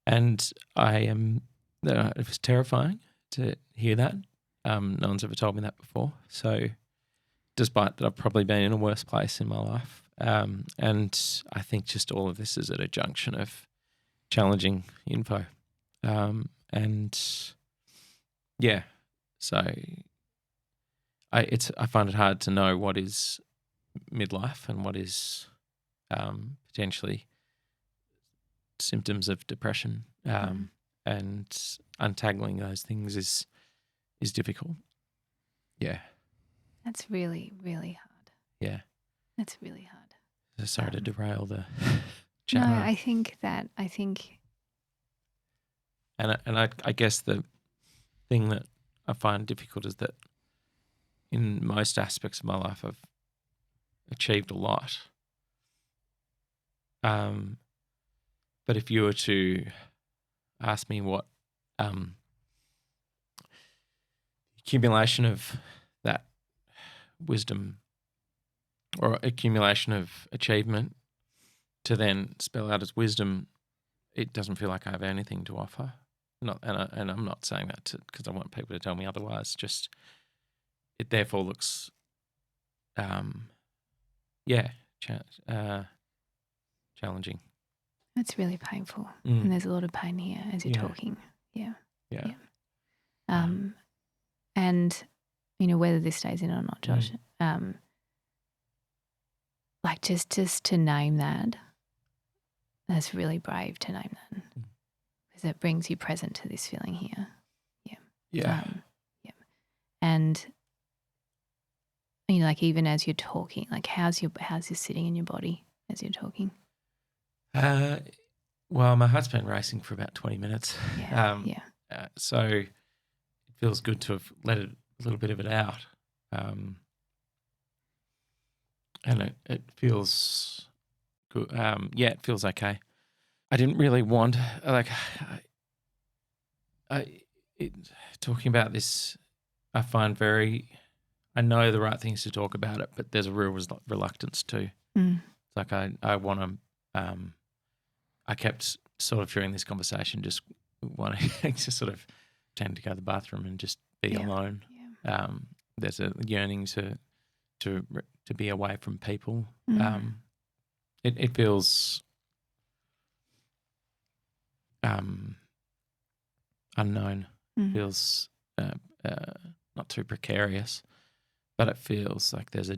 And it was terrifying to hear that. No one's ever told me that before. So despite that I've probably been in a worse place in my life. And I think just all of this is at a junction of challenging info. So I find it hard to know what is midlife and what is potentially symptoms of depression, and untangling those things is difficult. Yeah. That's really, really hard. Yeah. That's really hard. Sorry to derail the chat. No, I think and I guess the thing that I find difficult is that in most aspects of my life I've achieved a lot. But if you were to ask me what accumulation of that wisdom or accumulation of achievement to then spell out as wisdom, it doesn't feel like I have anything to offer. And I'm not saying that because I want people to tell me otherwise. Just it therefore looks, challenging. It's really painful, and there's a lot of pain here as you're talking. Yeah. And whether this stays in or not, Josh. Like just to name that's really brave to name that, because it brings you present to this feeling here. And like even as you're talking, like how's this sitting in your body as you're talking? Well, my heart's been racing for about 20 minutes. So it feels good to have let a little bit of it out. And it feels good. It feels okay. I didn't really want, talking about this, I find I know the right things to talk about it, but there's a real reluctance to. It's like I want to, I kept sort of during this conversation just wanting to sort of tend to go to the bathroom and just be alone. There's a yearning to be away from people. It feels unknown. Feels not too precarious, but it feels like there's a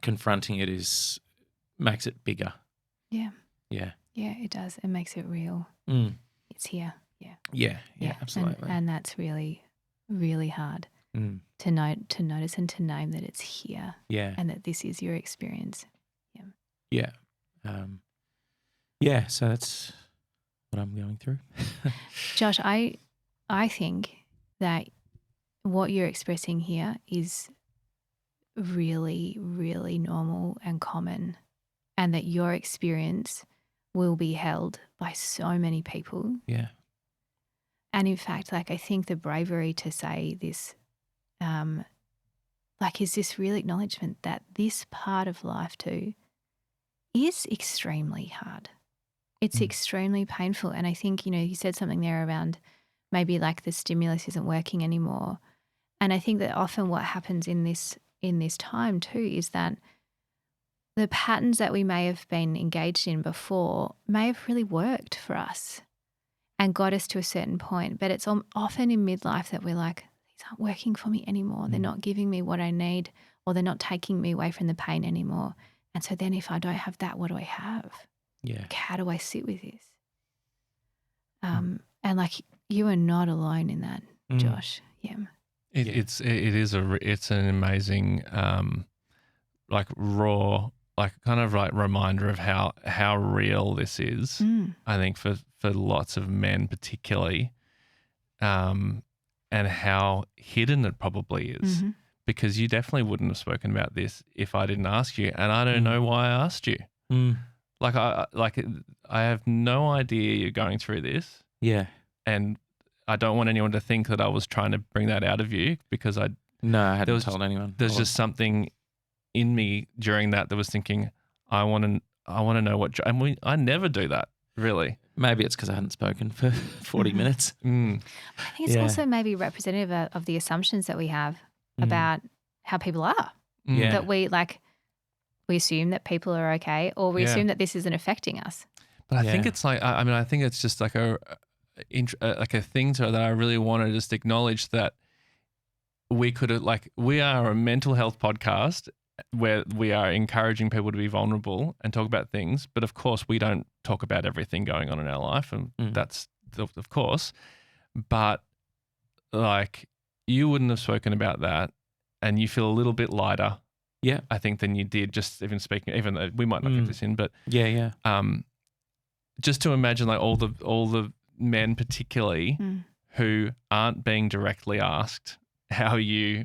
confronting it makes it bigger. Yeah, it does. It makes it real. It's here. Yeah, absolutely. And that's really, really hard. to notice and to name that it's here Yeah. and that this is your experience. Yeah. Yeah. So that's what I'm going through. Josh, I think that what you're expressing here is really, really normal and common, and that your experience will be held by so many people. Yeah. And in fact, like, I think the bravery to say this, is this real acknowledgement that this part of life too is extremely hard. It's extremely painful. And I think, you said something there around maybe like the stimulus isn't working anymore. And I think that often what happens in this time too is that the patterns that we may have been engaged in before may have really worked for us and got us to a certain point. But it's often in midlife that we're like, these aren't working for me anymore. They're not giving me what I need, or they're not taking me away from the pain anymore. And so then if I don't have that, what do I have? Yeah. Like, how do I sit with this? And like, you are not alone in that, Josh. Yeah. It's an amazing like raw, like kind of like reminder of how real this is. I think for lots of men particularly, and how hidden it probably is, because you definitely wouldn't have spoken about this if I didn't ask you, and I don't know why I asked you. I have no idea you're going through this. Yeah. And I don't want anyone to think that I was trying to bring that out of you, because I hadn't told anyone. There's just something in me during that was thinking, I want to know what, and I never do that, really. Maybe it's because I hadn't spoken for 40 minutes. I think it's also maybe representative of the assumptions that we have about how people are. Yeah. That we assume that people are okay, or we assume that this isn't affecting us. But I think it's like, I think it's just like a thing that I really want to just acknowledge, that we could have, like, we are a mental health podcast where we are encouraging people to be vulnerable and talk about things. But of course, we don't talk about everything going on in our life, and that's of course. But like, you wouldn't have spoken about that, and you feel a little bit lighter. Yeah, I think than you did just even speaking. Even though we might not get this in, but just to imagine like all the men particularly who aren't being directly asked, how are you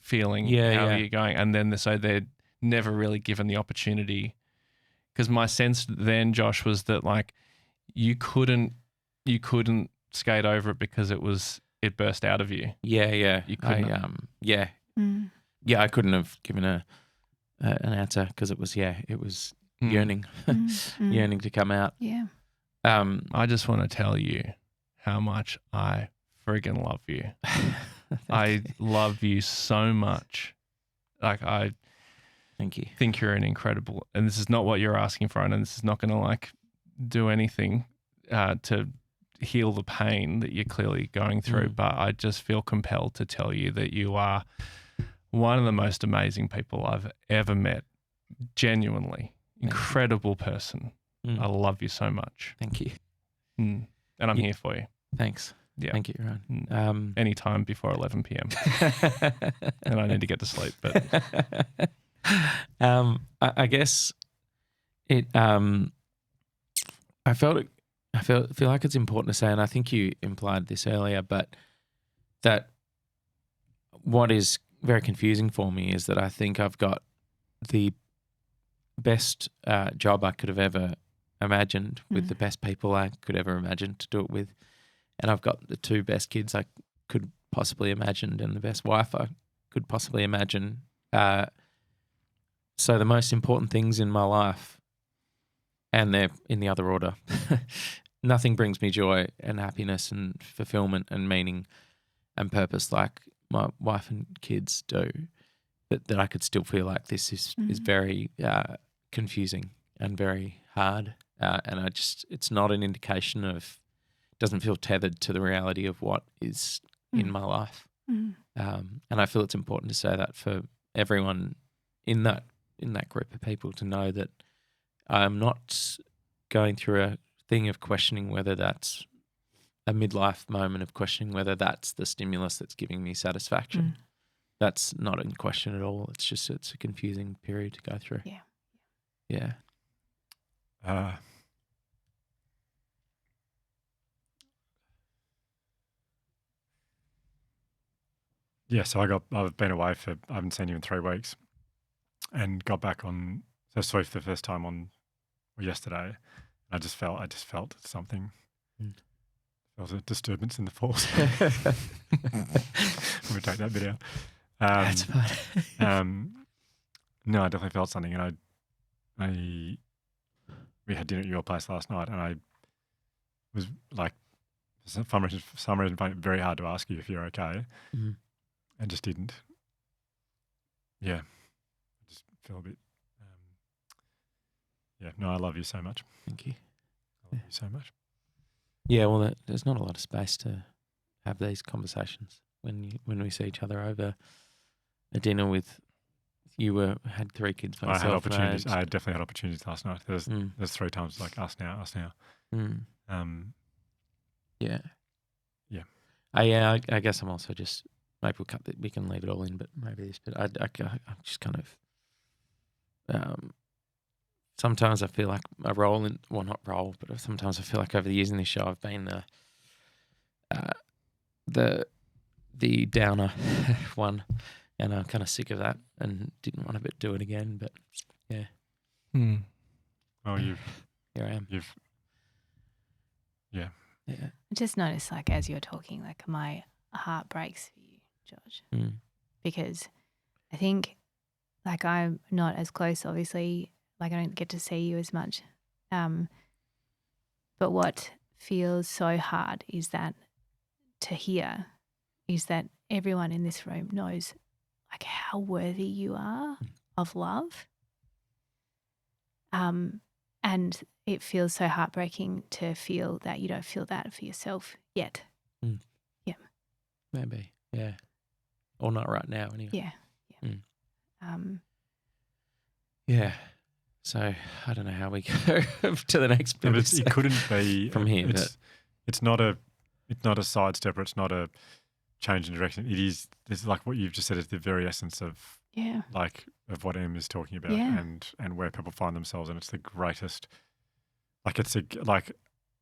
feeling? How are you going? And then so they're never really given the opportunity. Because my sense then, Josh, was that like you couldn't skate over it because it burst out of you. Yeah. You couldn't. I couldn't have given an answer, because it was yearning, yearning to come out. Yeah. I just want to tell you how much I friggin' love you. I love you so much. Like, thank you. Think you're an incredible, and this is not what you're asking for, and this is not going to like do anything to heal the pain that you're clearly going through. But I just feel compelled to tell you that you are one of the most amazing people I've ever met. Genuinely incredible person. I love you so much. Thank you. And I'm here for you. Thanks. Yeah. Thank you, Ryan. Anytime before 11 p.m. and I need to get to sleep. But I guess it. I feel like it's important to say, and I think you implied this earlier, but that what is very confusing for me is that I think I've got the best job I could have ever imagined, with the best people I could ever imagine to do it with. And I've got the two best kids I could possibly imagine, and the best wife I could possibly imagine. So the most important things in my life, and they're in the other order, nothing brings me joy and happiness and fulfillment and meaning and purpose like my wife and kids do. But that I could still feel like this is very confusing and very hard. And it's not an indication of, doesn't feel tethered to the reality of what is in my life. And I feel it's important to say that for everyone in that group of people, to know that I'm not going through a thing of questioning whether that's a midlife moment of questioning whether that's the stimulus that's giving me satisfaction. That's not in question at all. It's just it's a confusing period to go through. Yeah. Yeah. Yeah, so I've been away I haven't seen you in 3 weeks, and got back on. So I saw you for the first time on yesterday. I just felt something. There was a disturbance in the force. I'm gonna take that bit out. That's fine. No, I definitely felt something, and we had dinner at your place last night, and I was like, for some reason, finding it very hard to ask you if you're okay. And just didn't. Yeah. I just feel a bit. No, I love you so much. Thank you. I love you so much. Yeah, well, there's not a lot of space to have these conversations when we see each other over a dinner with. You had 3 kids by yourself. I had opportunities. I definitely had opportunities last night. There's 3 times like us now. Yeah. Yeah. I guess I'm also just. Maybe we can leave it all in, but maybe this. But I'm just kind of. Sometimes I feel like a role in, well, not role, but sometimes I feel like over the years in this show I've been the downer one, and I'm kind of sick of that and didn't want to do it again. But yeah. Oh, here I am. Yeah. I just noticed, like, as you're talking, like, my heart breaks for you, George, because I think, like, I'm not as close, obviously, like, I don't get to see you as much, but what feels so hard is that to hear is that everyone in this room knows, like, how worthy you are of love, and it feels so heartbreaking to feel that you don't feel that for yourself yet. Yeah. Maybe. Yeah. Or not right now, anyway. Yeah. Yeah. So I don't know how we go to the next bit. It couldn't be from here. It's not a sidestep, or it's not a change in direction. It is. It's like what you've just said is the very essence of of what Em is talking about, and where people find themselves, and it's the greatest. Like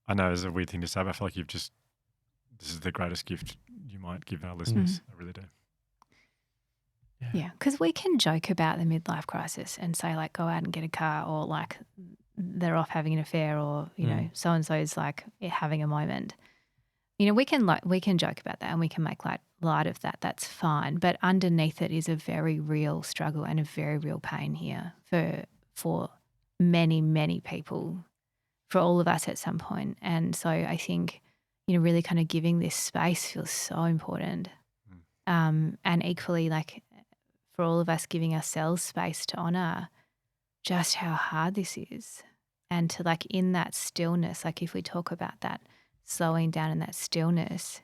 I know it's a weird thing to say, but I feel like this is the greatest gift you might give our listeners. I really do. Yeah, because we can joke about the midlife crisis and say, like, go out and get a car, or like they're off having an affair, or you know, so and so's like having a moment. You know, we can joke about that and we can make light of that. That's fine, but underneath it is a very real struggle and a very real pain here for many people, for all of us at some point. And so I think, you know, really kind of giving this space feels so important, and equally, like, for all of us giving ourselves space to honour just how hard this is, and to, like, in that stillness, like if we talk about that slowing down in that stillness.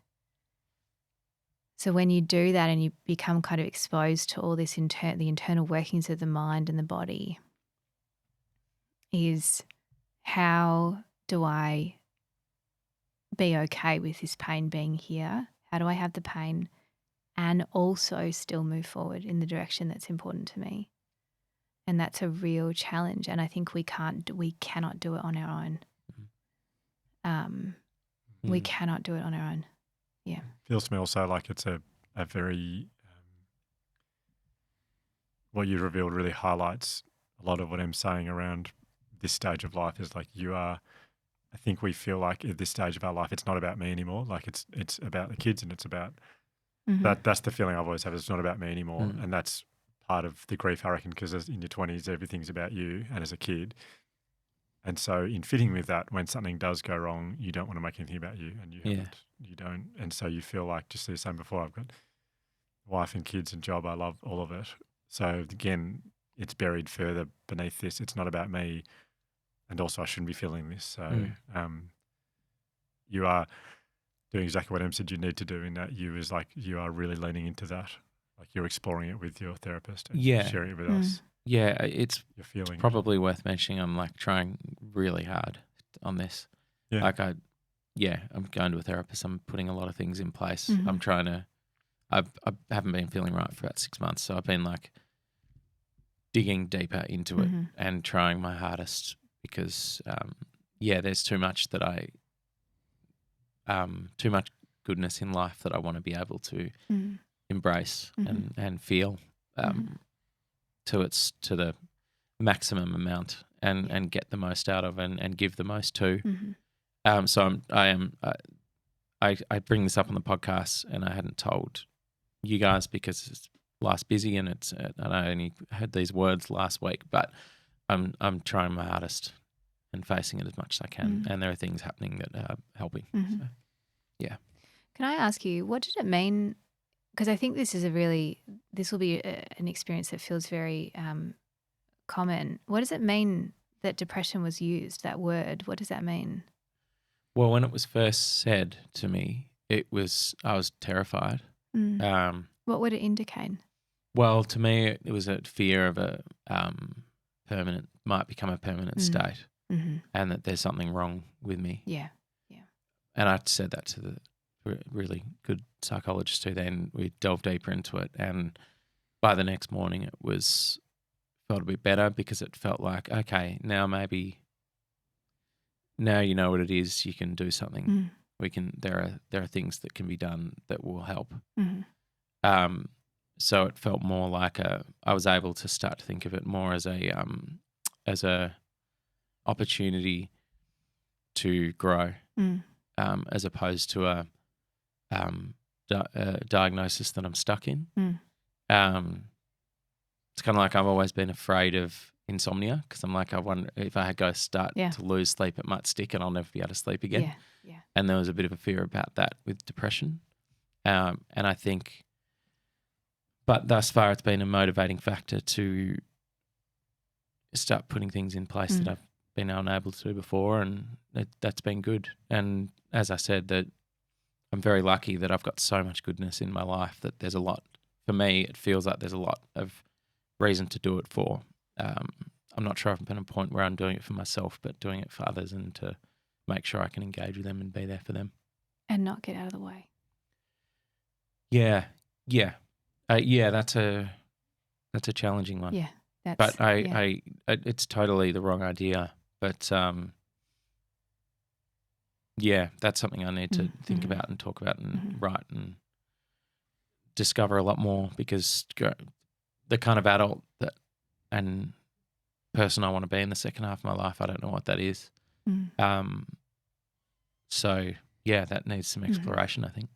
So when you do that and you become kind of exposed to all this the internal workings of the mind and the body, is how do I be okay with this pain being here? How do I have the pain and also still move forward in the direction that's important to me? And that's a real challenge. And I think we cannot do it on our own. We cannot do it on our own. Yeah. Feels to me also like it's a very, what you revealed really highlights a lot of what I'm saying around this stage of life is like I think we feel like at this stage of our life, it's not about me anymore. Like it's about the kids, and it's about that's the feeling I've always had. It's not about me anymore. And that's part of the grief, I reckon, because in your 20s, everything's about you and as a kid. And so in fitting with that, when something does go wrong, you don't want to make anything about you, and you don't. And so you feel like, just as saying before, I've got wife and kids and job. I love all of it. So again, it's buried further beneath this. It's not about me. And also I shouldn't be feeling this. So you are doing exactly what Em said you need to do, in that you are really leaning into that. Like you're exploring it with your therapist and sharing it with us. Yeah, it's probably worth mentioning. I'm like trying really hard on this. Yeah. Like I'm going to a therapist. I'm putting a lot of things in place. Mhm. I'm trying to. I haven't been feeling right for about 6 months, so I've been like digging deeper into it Mhm. and trying my hardest because there's too much that too much goodness in life that I want to be able to Mhm. embrace Mhm. and feel Mhm. to the maximum amount and get the most out of and give the most to. Mhm. So I bring this up on the podcast, and I hadn't told you guys because life's busy and I only heard these words last week, but I'm trying my hardest and facing it as much as I can, Mhm. and there are things happening that are helping. Mhm. So, yeah. Can I ask you, what did it mean? Because I think this will be an experience that feels very common. What does it mean that depression was used, that word? What does that mean? Well, when it was first said to me, I was terrified. Mm. What would it indicate? Well, to me, it was a fear of a might become a permanent state, Mhm. and that there's something wrong with me. Yeah. And I said that to the really good psychologist who then we delved deeper into it. And by the next morning, it felt a bit better because it felt like, okay, now you know what it is. You can do something. Mm. There are things that can be done that will help. Mhm. So it felt more like I was able to start to think of it more as a opportunity to grow, Mm. as opposed to a diagnosis that I'm stuck in. Mm. It's kind of like I've always been afraid of insomnia because I'm like, I wonder if I start Yeah. to lose sleep, it might stick and I'll never be able to sleep again. Yeah. And there was a bit of a fear about that with depression. And I think, but thus far it's been a motivating factor to start putting things in place that I've been unable to do before, and that's been good. And as I said, that I'm very lucky that I've got so much goodness in my life that there's a lot, for me, it feels like there's a lot of reason to do it for. I'm not sure if I'm at a point where I'm doing it for myself, but doing it for others and to make sure I can engage with them and be there for them. And not get out of the way. Yeah. That's a challenging one. Yeah. But it's totally the wrong idea. But that's something I need to think about and talk about and write and discover a lot more, because the kind of adult and person I want to be in the second half of my life, I don't know what that is. So that needs some exploration, I think.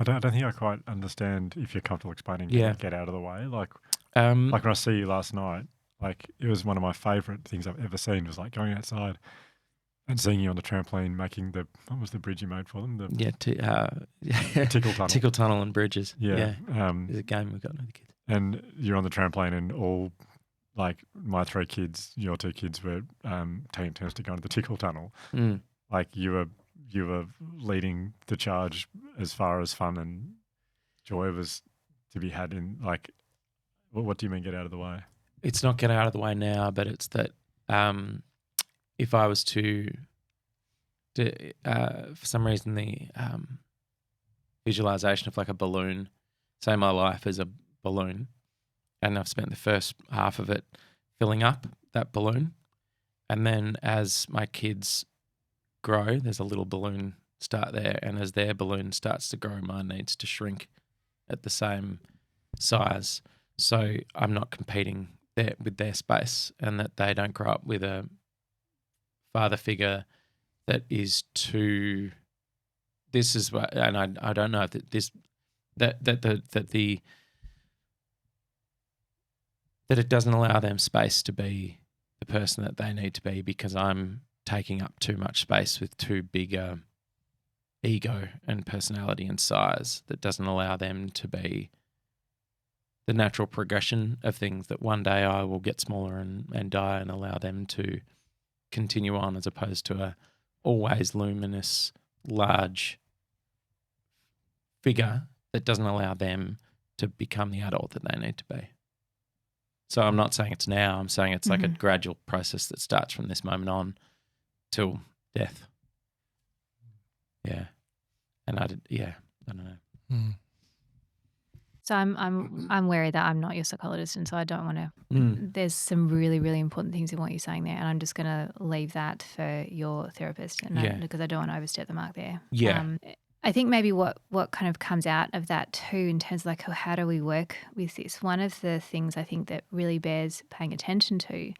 I don't think I quite understand, if you're comfortable explaining, get out of the way. Like when I see you last night, like it was one of my favourite things I've ever seen, was like going outside and seeing you on the trampoline making what was the bridge you made for them? Tickle tunnel. Tickle tunnel and bridges. Yeah. There's a game we've got with the kids. And you're on the trampoline, and all, like my 3 kids, your 2 kids were taking turns to go into the tickle tunnel. Like you were leading the charge as far as fun and joy was to be had in, like, what do you mean get out of the way? It's not get out of the way now, but it's that if I was to for some reason, the visualization of like a balloon, say my life is a balloon, and I've spent the first half of it filling up that balloon, and then as my kids grow, there's a little balloon start there, and as their balloon starts to grow, mine needs to shrink at the same size, so I'm not competing with their space, and that they don't grow up with a father figure that is too. This is what, and I don't know that this that it doesn't allow them space to be the person that they need to be, because I'm taking up too much space with too big a ego and personality and size that doesn't allow them to be the natural progression of things, that one day I will get smaller and die, and allow them to continue on, as opposed to a always luminous, large figure that doesn't allow them to become the adult that they need to be. So I'm not saying it's now, I'm saying it's like a gradual process that starts from this moment on till death. Yeah. And I don't know. Mm. So I'm wary that I'm not your psychologist, and so I don't want to. There's some really, really important things in what you're saying there, and I'm just going to leave that for your therapist, and because I don't want to overstep the mark there. Yeah. I think maybe what kind of comes out of that too, in terms of like, how do we work with this? One of the things I think that really bears paying attention to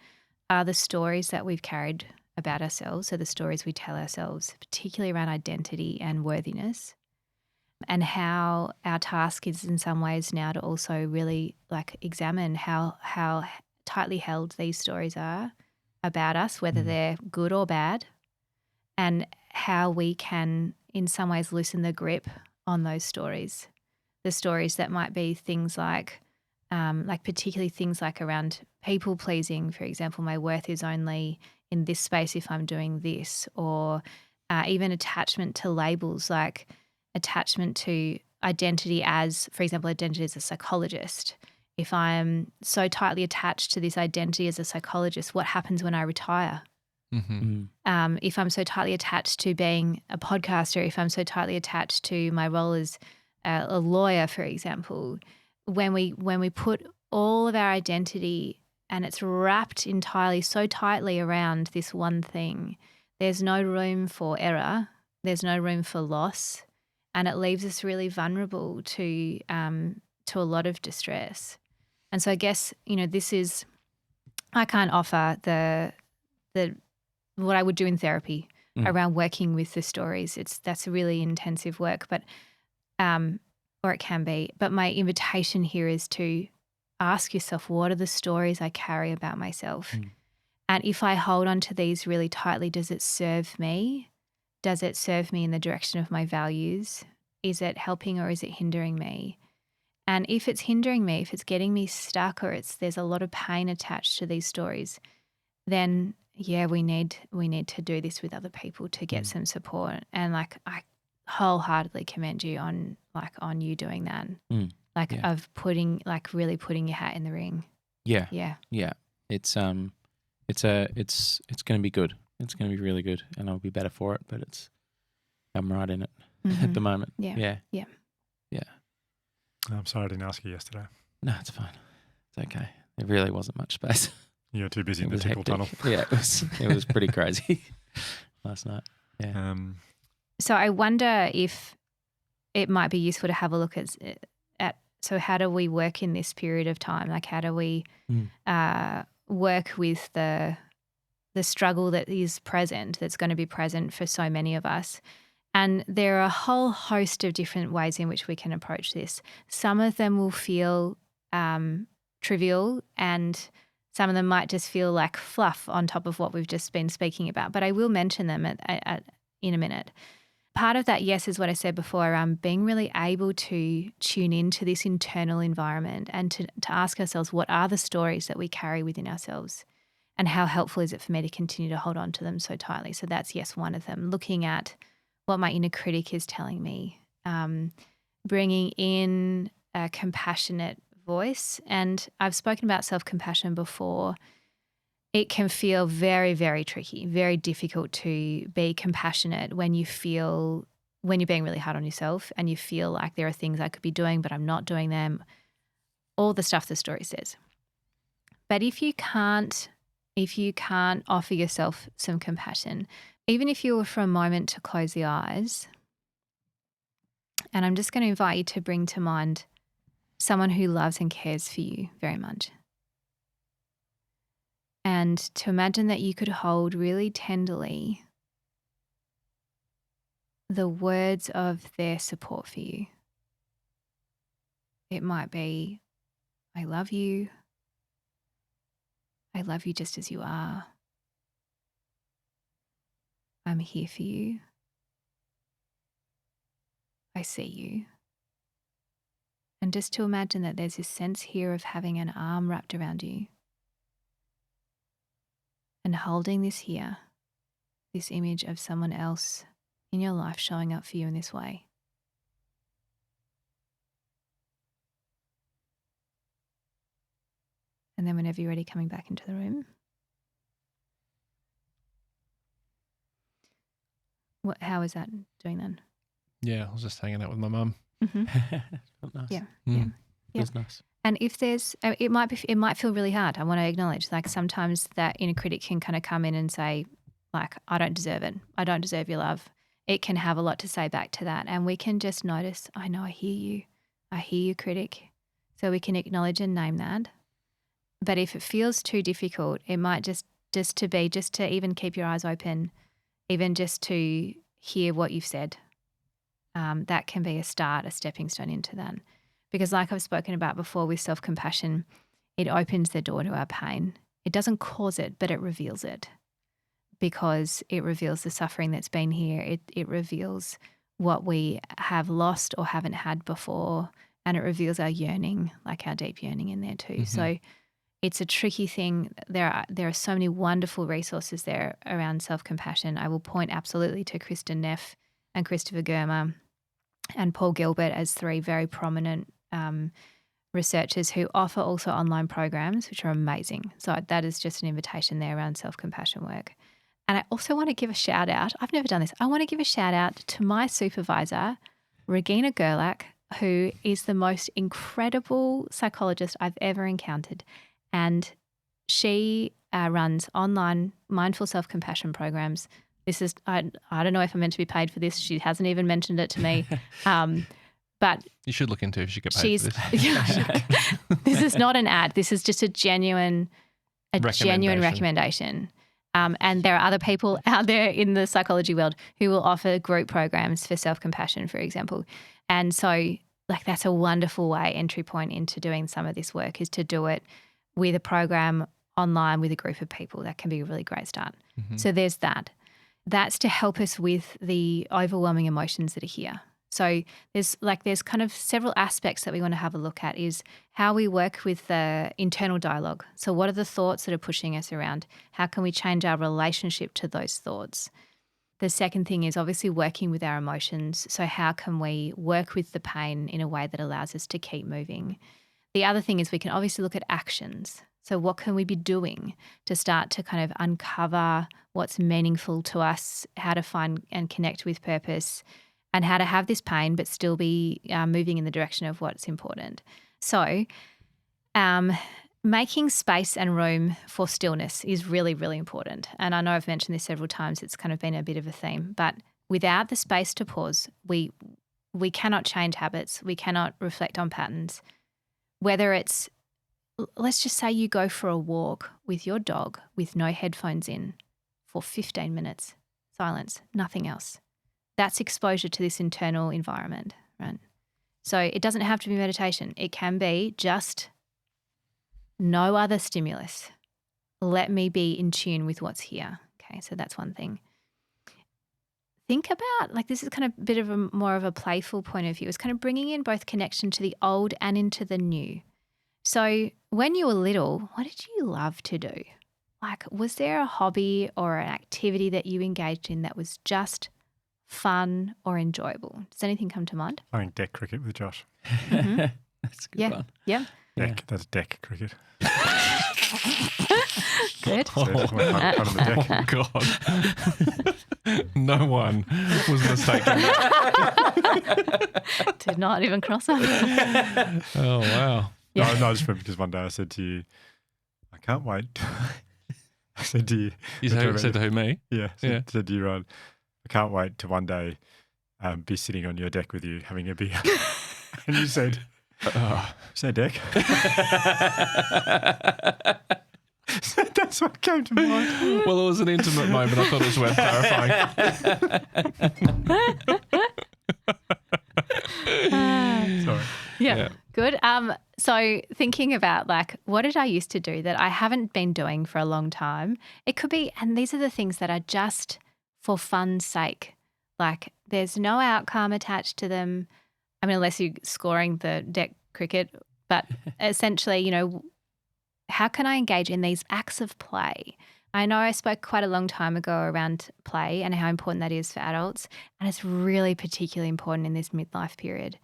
are the stories that we've carried about ourselves. So the stories we tell ourselves, particularly around identity and worthiness, and how our task is in some ways now to also really like examine how tightly held these stories are about us, whether they're good or bad, and how we can in some ways loosen the grip on those stories. The stories that might be things like particularly things like around people pleasing, for example, my worth is only in this space if I'm doing this, or even attachment to labels, like attachment to identity as, for example, identity as a psychologist. If I'm so tightly attached to this identity as a psychologist, what happens when I retire? If I'm so tightly attached to being a podcaster, if I'm so tightly attached to my role as a lawyer, for example, when we put all of our identity and it's wrapped entirely so tightly around this one thing, there's no room for error, there's no room for loss, and it leaves us really vulnerable to a lot of distress. And so I guess, this is, I can't offer the what I would do in therapy around working with the stories. That's really intensive work, but or it can be. But my invitation here is to ask yourself, what are the stories I carry about myself? And if I hold on to these really tightly, does it serve me? Does it serve me in the direction of my values? Is it helping or is it hindering me? And if it's hindering me, if it's getting me stuck, or there's a lot of pain attached to these stories, then we need to do this with other people to get some support. And like, I wholeheartedly commend you on you doing that. Of really putting your hat in the ring. Yeah. Yeah. Yeah. It's going to be good. It's going to be really good, and I'll be better for it, but I'm right in it at the moment. Yeah. Yeah. I'm sorry I didn't ask you yesterday. No, it's fine. It's okay. There really wasn't much space. You're too busy in the was tickle hectic. tunnel. Yeah, it was pretty crazy last night. Yeah. So I wonder if it might be useful to have a look at so how do we work in this period of time? Like, how do we work with the struggle that is present, that's going to be present for so many of us? And there are a whole host of different ways in which we can approach this. Some of them will feel trivial, and some of them might just feel like fluff on top of what we've just been speaking about. But I will mention them in a minute. Part of that, yes, is what I said before around being really able to tune into this internal environment and to ask ourselves, what are the stories that we carry within ourselves, and how helpful is it for me to continue to hold on to them so tightly? So that's, yes, one of them. Looking at what my inner critic is telling me, bringing in a compassionate voice. And I've spoken about self-compassion before. It can feel very, very tricky, very difficult to be compassionate when you're being really hard on yourself and you feel like there are things I could be doing, but I'm not doing them. All the stuff the story says. But if you can't offer yourself some compassion, even if you were for a moment to close the eyes, and I'm just going to invite you to bring to mind someone who loves and cares for you very much. And to imagine that you could hold really tenderly the words of their support for you. It might be, I love you. I love you just as you are. I'm here for you. I see you. And just to imagine that there's this sense here of having an arm wrapped around you and holding this here, this image of someone else in your life showing up for you in this way. And then whenever you're ready, coming back into the room. How is that doing then? Yeah, I was just hanging out with my mum. Felt nice. Yeah, Mm. It was nice. And if there's, it might feel really hard. I want to acknowledge, like, sometimes that inner critic can kind of come in and say, like, I don't deserve it. I don't deserve your love. It can have a lot to say back to that. And we can just notice, I know, I hear you. I hear you, critic. So we can acknowledge and name that. But if it feels too difficult, it might just to even keep your eyes open, even just to hear what you've said. That can be a start, a stepping stone into that. Because like I've spoken about before with self-compassion, it opens the door to our pain. It doesn't cause it, but it reveals it, because it reveals the suffering that's been here. It reveals what we have lost or haven't had before, and it reveals our yearning, like our deep yearning in there too. So it's a tricky thing. There are so many wonderful resources there around self-compassion. I will point absolutely to Kristen Neff and Christopher Germer and Paul Gilbert as three very prominent researchers who offer also online programs, which are amazing. So that is just an invitation there around self-compassion work. And I also want to give a shout out. I've never done this. I want to give a shout out to my supervisor, Regina Gerlach, who is the most incredible psychologist I've ever encountered. And she runs online mindful self-compassion programs. This is, I don't know if I'm meant to be paid for this. She hasn't even mentioned it to me. But you should look into if you get paid for this. Yeah, this is not an ad. This is just a genuine recommendation. And there are other people out there in the psychology world who will offer group programs for self-compassion, for example. And so, like, that's a wonderful entry point into doing some of this work, is to do it with a program online with a group of people. That can be a really great start. So there's that. That's to help us with the overwhelming emotions that are here. So there's kind of several aspects that we want to have a look at, is how we work with the internal dialogue. So what are the thoughts that are pushing us around? How can we change our relationship to those thoughts? The second thing is obviously working with our emotions. So how can we work with the pain in a way that allows us to keep moving? The other thing is we can obviously look at actions. So what can we be doing to start to kind of uncover what's meaningful to us, how to find and connect with purpose, and how to have this pain but still be moving in the direction of what's important. So making space and room for stillness is really, really important. And I know I've mentioned this several times. It's kind of been a bit of a theme. But without the space to pause, we cannot change habits. We cannot reflect on patterns. Whether it's, let's just say you go for a walk with your dog with no headphones in for 15 minutes, silence, nothing else. That's exposure to this internal environment, right? So it doesn't have to be meditation. It can be just no other stimulus. Let me be in tune with what's here. Okay, so that's one thing. Think about, like, this is kind of a bit of more of a playful point of view. It's kind of bringing in both connection to the old and into the new. So when you were little, what did you love to do? Like, was there a hobby or an activity that you engaged in that was just fun or enjoyable? Does anything come to mind? Playing deck cricket with Josh. That's a good one. Yeah. That's deck cricket. Good. So we're front of the deck. God. No one was mistaken. Did not even cross over. Oh, wow. Yeah. No, I just remember because one day I said to you, I can't wait. I said to you. You said to who, me? Yeah. Said to you, Rod, I can't wait to one day be sitting on your deck with you having a beer. And you said, deck. So that's what came to mind. Well, it was an intimate moment. I thought it was worth clarifying. Sorry. Yeah. Good. So thinking about, like, what did I used to do that I haven't been doing for a long time? It could be, and these are the things that are just for fun's sake. Like, there's no outcome attached to them. I mean, unless you're scoring the deck cricket, but essentially, you know, how can I engage in these acts of play? I know I spoke quite a long time ago around play and how important that is for adults, and it's really particularly important in this midlife period.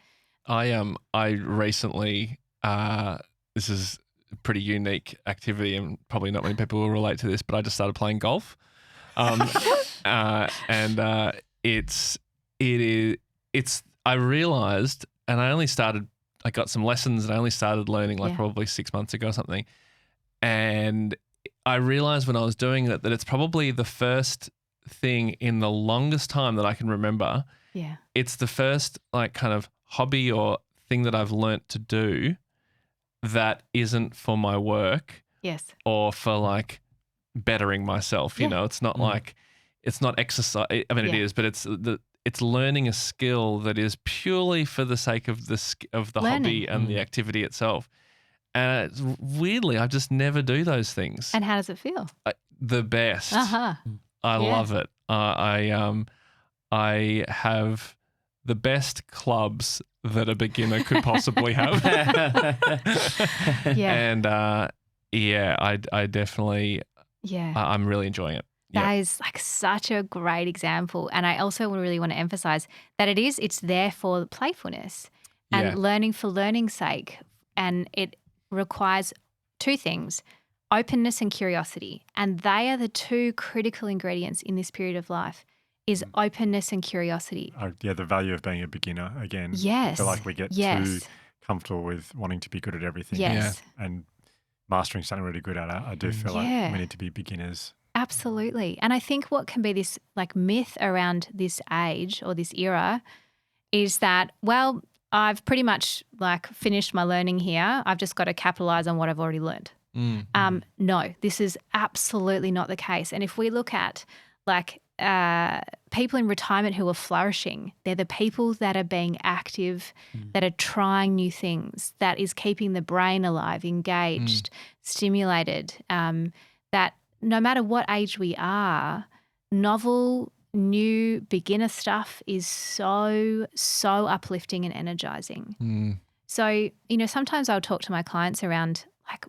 I recently, this is a pretty unique activity and probably not many people will relate to this, but I just started playing golf. And I realized, and I got some lessons and I only started learning like probably 6 months ago or something. And I realized when I was doing it that it's probably the first thing in the longest time that I can remember. Yeah. It's the first like kind of hobby or thing that I've learnt to do that isn't for my work. Yes. Or for like bettering myself, you know, it's not like, it's not exercise. I mean, it is, but it's learning a skill that is purely for the sake of the hobby and the activity itself. And weirdly, I just never do those things. And how does it feel? The best. Uh-huh. I love it. I have the best clubs that a beginner could possibly have. And I definitely, I'm really enjoying it. That is like such a great example. And I also really want to emphasize that it's there for playfulness and learning for learning's sake. And it requires two things, openness and curiosity. And they are the two critical ingredients in this period of life, is openness and curiosity. The value of being a beginner again. Yes. I feel like we get too comfortable with wanting to be good at everything. Yes. And mastering something really good at it. I do feel like we need to be beginners. Absolutely. And I think what can be this like myth around this age or this era is that, well, I've pretty much like finished my learning here. I've just got to capitalize on what I've already learned. No, this is absolutely not the case. And if we look at like people in retirement who are flourishing, they're the people that are being active, that are trying new things, that is keeping the brain alive, engaged, stimulated, that no matter what age we are, novel, new, beginner stuff is so uplifting and energizing. So, sometimes I'll talk to my clients around like,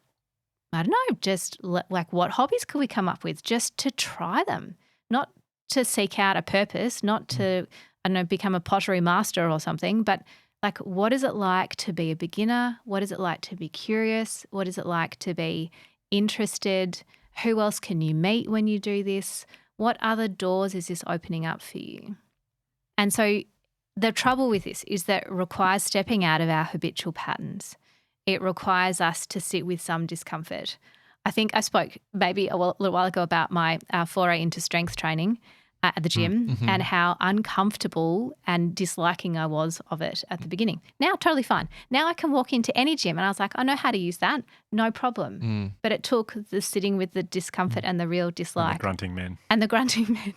I don't know, just like what hobbies could we come up with just to try them, not to seek out a purpose, not to, I don't know, become a pottery master or something, but like what is it like to be a beginner? What is it like to be curious? What is it like to be interested? Who else can you meet when you do this? What other doors is this opening up for you? And so the trouble with this is that it requires stepping out of our habitual patterns. It requires us to sit with some discomfort. I think I spoke maybe a little while ago about my foray into strength training at the gym and how uncomfortable and disliking I was of it at the beginning. Now, totally fine. Now I can walk into any gym and I was like, I know how to use that. No problem. But it took the sitting with the discomfort and the real dislike. And the grunting men.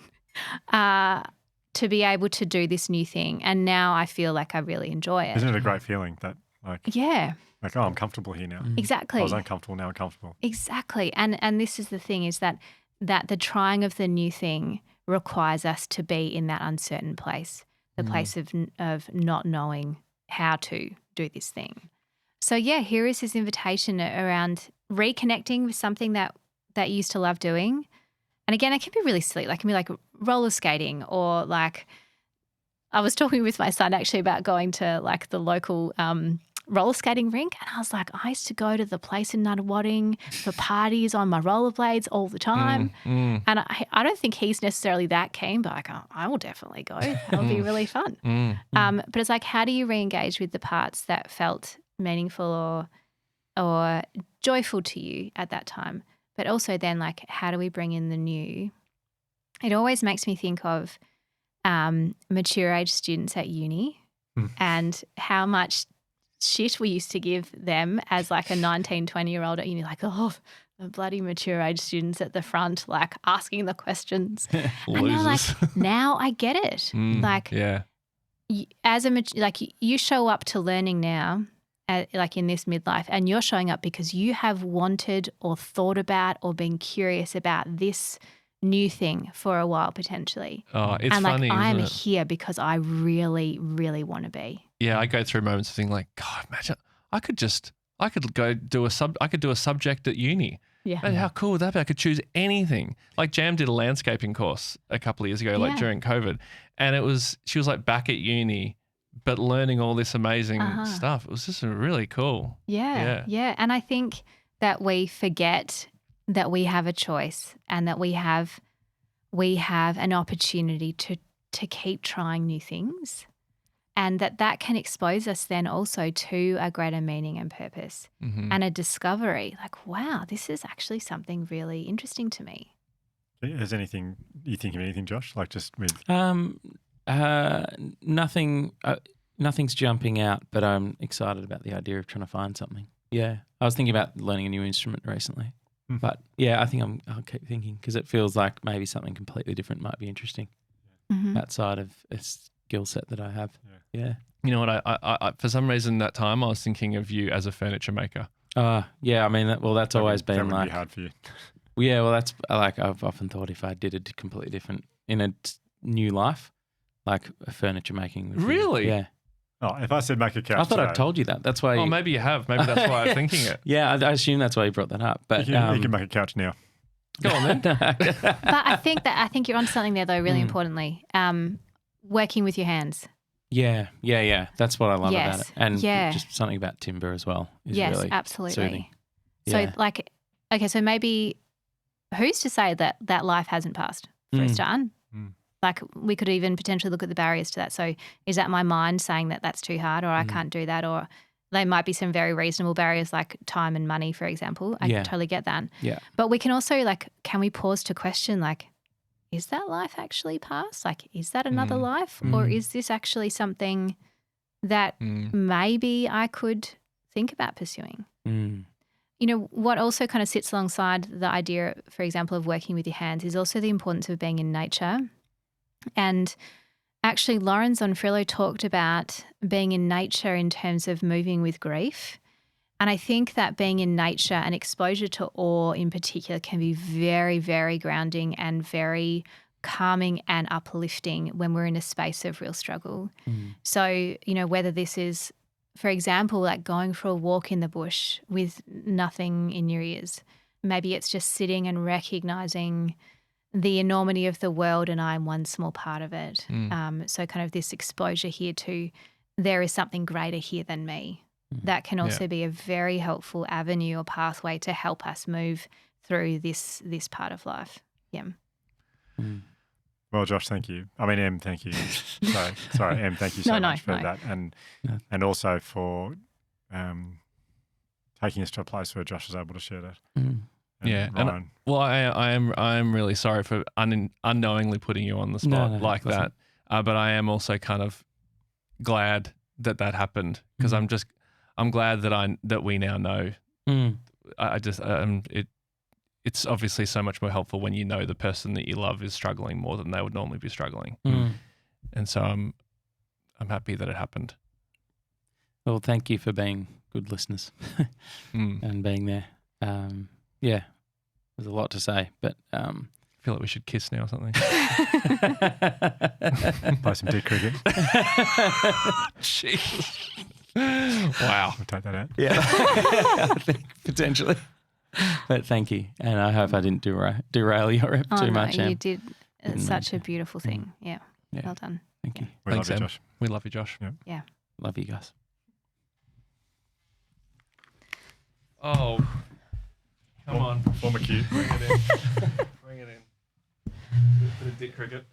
To be able to do this new thing. And now I feel like I really enjoy it. Isn't it a great feeling that like oh, I'm comfortable here now. Exactly. I was uncomfortable, now I'm comfortable. Exactly. And this is the thing is that the trying of the new thing requires us to be in that uncertain place, the place of not knowing how to do this thing. So here is this invitation around reconnecting with something that you used to love doing. And again, it can be really silly. Like it can be like roller skating or like I was talking with my son actually about going to like the local roller skating rink, and I was like, I used to go to the place in Nunawading for parties on my rollerblades all the time. And I don't think he's necessarily that keen, but I will definitely go. That would be really fun. But it's like, how do you re-engage with the parts that felt meaningful or joyful to you at that time? But also then like, how do we bring in the new? It always makes me think of mature age students at uni and how much shit we used to give them as like a 19, 20-year-old at uni, like, oh, the bloody mature age students at the front, like asking the questions. And now, like, now I get it. Like, as you show up to learning now, like in this midlife, and you're showing up because you have wanted or thought about or been curious about this new thing for a while potentially. Oh, it's and funny, like I'm isn't it? here because I really, really want to be. Yeah, I go through moments of thinking like, God, imagine I could do a subject at uni. Yeah. And how cool would that be? I could choose anything. Like Jam did a landscaping course a couple of years ago, like during COVID. And she was like back at uni, but learning all this amazing stuff. It was just really cool. Yeah. And I think that we forget that we have a choice and that we have an opportunity to keep trying new things, and that can expose us then also to a greater meaning and purpose and a discovery like, wow, this is actually something really interesting to me. Is anything, you think of anything, Josh? Like just with Nothing. Nothing's jumping out, but I'm excited about the idea of trying to find something. Yeah, I was thinking about learning a new instrument recently, but yeah, I think I'll keep thinking because it feels like maybe something completely different might be interesting outside of a skill set that I have. Yeah. You know what? I for some reason that time I was thinking of you as a furniture maker. Yeah. I mean, that's always been that would like be hard for you. Yeah. Well, that's like I've often thought if I did it completely different in a new life, like a furniture making. Would be, Really? Yeah. Oh, if I said make a couch, I thought today, I told you that. That's why. Oh, maybe you have. Maybe that's why I'm thinking it. Yeah, I assume that's why you brought that up. But you can make a couch now. Go on then. But I think you're on something there though, really importantly. Working with your hands. Yeah. That's what I love about it. And Yeah. just something about timber as well is Yes, really absolutely. soothing. So Yeah. like, okay, so maybe who's to say that life hasn't passed for a start? Like we could even potentially look at the barriers to that. So is that my mind saying that that's too hard or I can't do that? Or there might be some very reasonable barriers like time and money, for example. I totally get that. Yeah. But we can also can we pause to question like, is that life actually past? Like, is that another life? Or is this actually something that maybe I could think about pursuing? You know, what also kind of sits alongside the idea, for example, of working with your hands is also the importance of being in nature. And actually, Lauren Zonfrillo talked about being in nature in terms of moving with grief. And I think that being in nature and exposure to awe in particular can be very, very grounding and very calming and uplifting when we're in a space of real struggle. So, you know, whether this is, for example, like going for a walk in the bush with nothing in your ears, maybe it's just sitting and recognizing the enormity of the world and I'm one small part of it. So kind of this exposure here to there is something greater here than me. That can also be a very helpful avenue or pathway to help us move through this part of life. Yeah. Well, Josh, thank you. I mean, Em, thank you. Sorry, Em, thank you so much for that. And also for taking us to a place where Josh was able to share that. And well, I am really sorry for unknowingly putting you on the spot like that. But I am also kind of glad that happened because I'm glad that we now know. It's obviously so much more helpful when you know the person that you love is struggling more than they would normally be struggling. And so I'm happy that it happened. Well, thank you for being good listeners and being there. Yeah, there's a lot to say, but I feel like we should kiss now or something. Play some dick cricket. Jesus. Wow. We'll take that out. Yeah, I think potentially. But thank you, and I hope I didn't derail your rep too much. You did. It's such a beautiful thing. Yeah. Well done. Thank you. We love you, Josh. We love you, Josh. Yeah. Love you guys. Oh. Come on. Form a cue. Bring it in. Bring it in. Bit of dick cricket.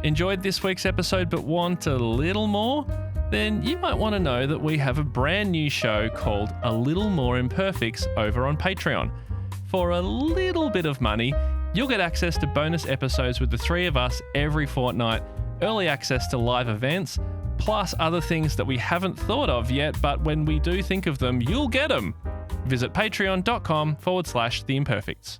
Enjoyed this week's episode but want a little more? Then you might want to know that we have a brand new show called A Little More Imperfects over on Patreon. For a little bit of money, you'll get access to bonus episodes with the three of us every fortnight, early access to live events, plus other things that we haven't thought of yet, but when we do think of them, you'll get them. Visit patreon.com/theimperfects.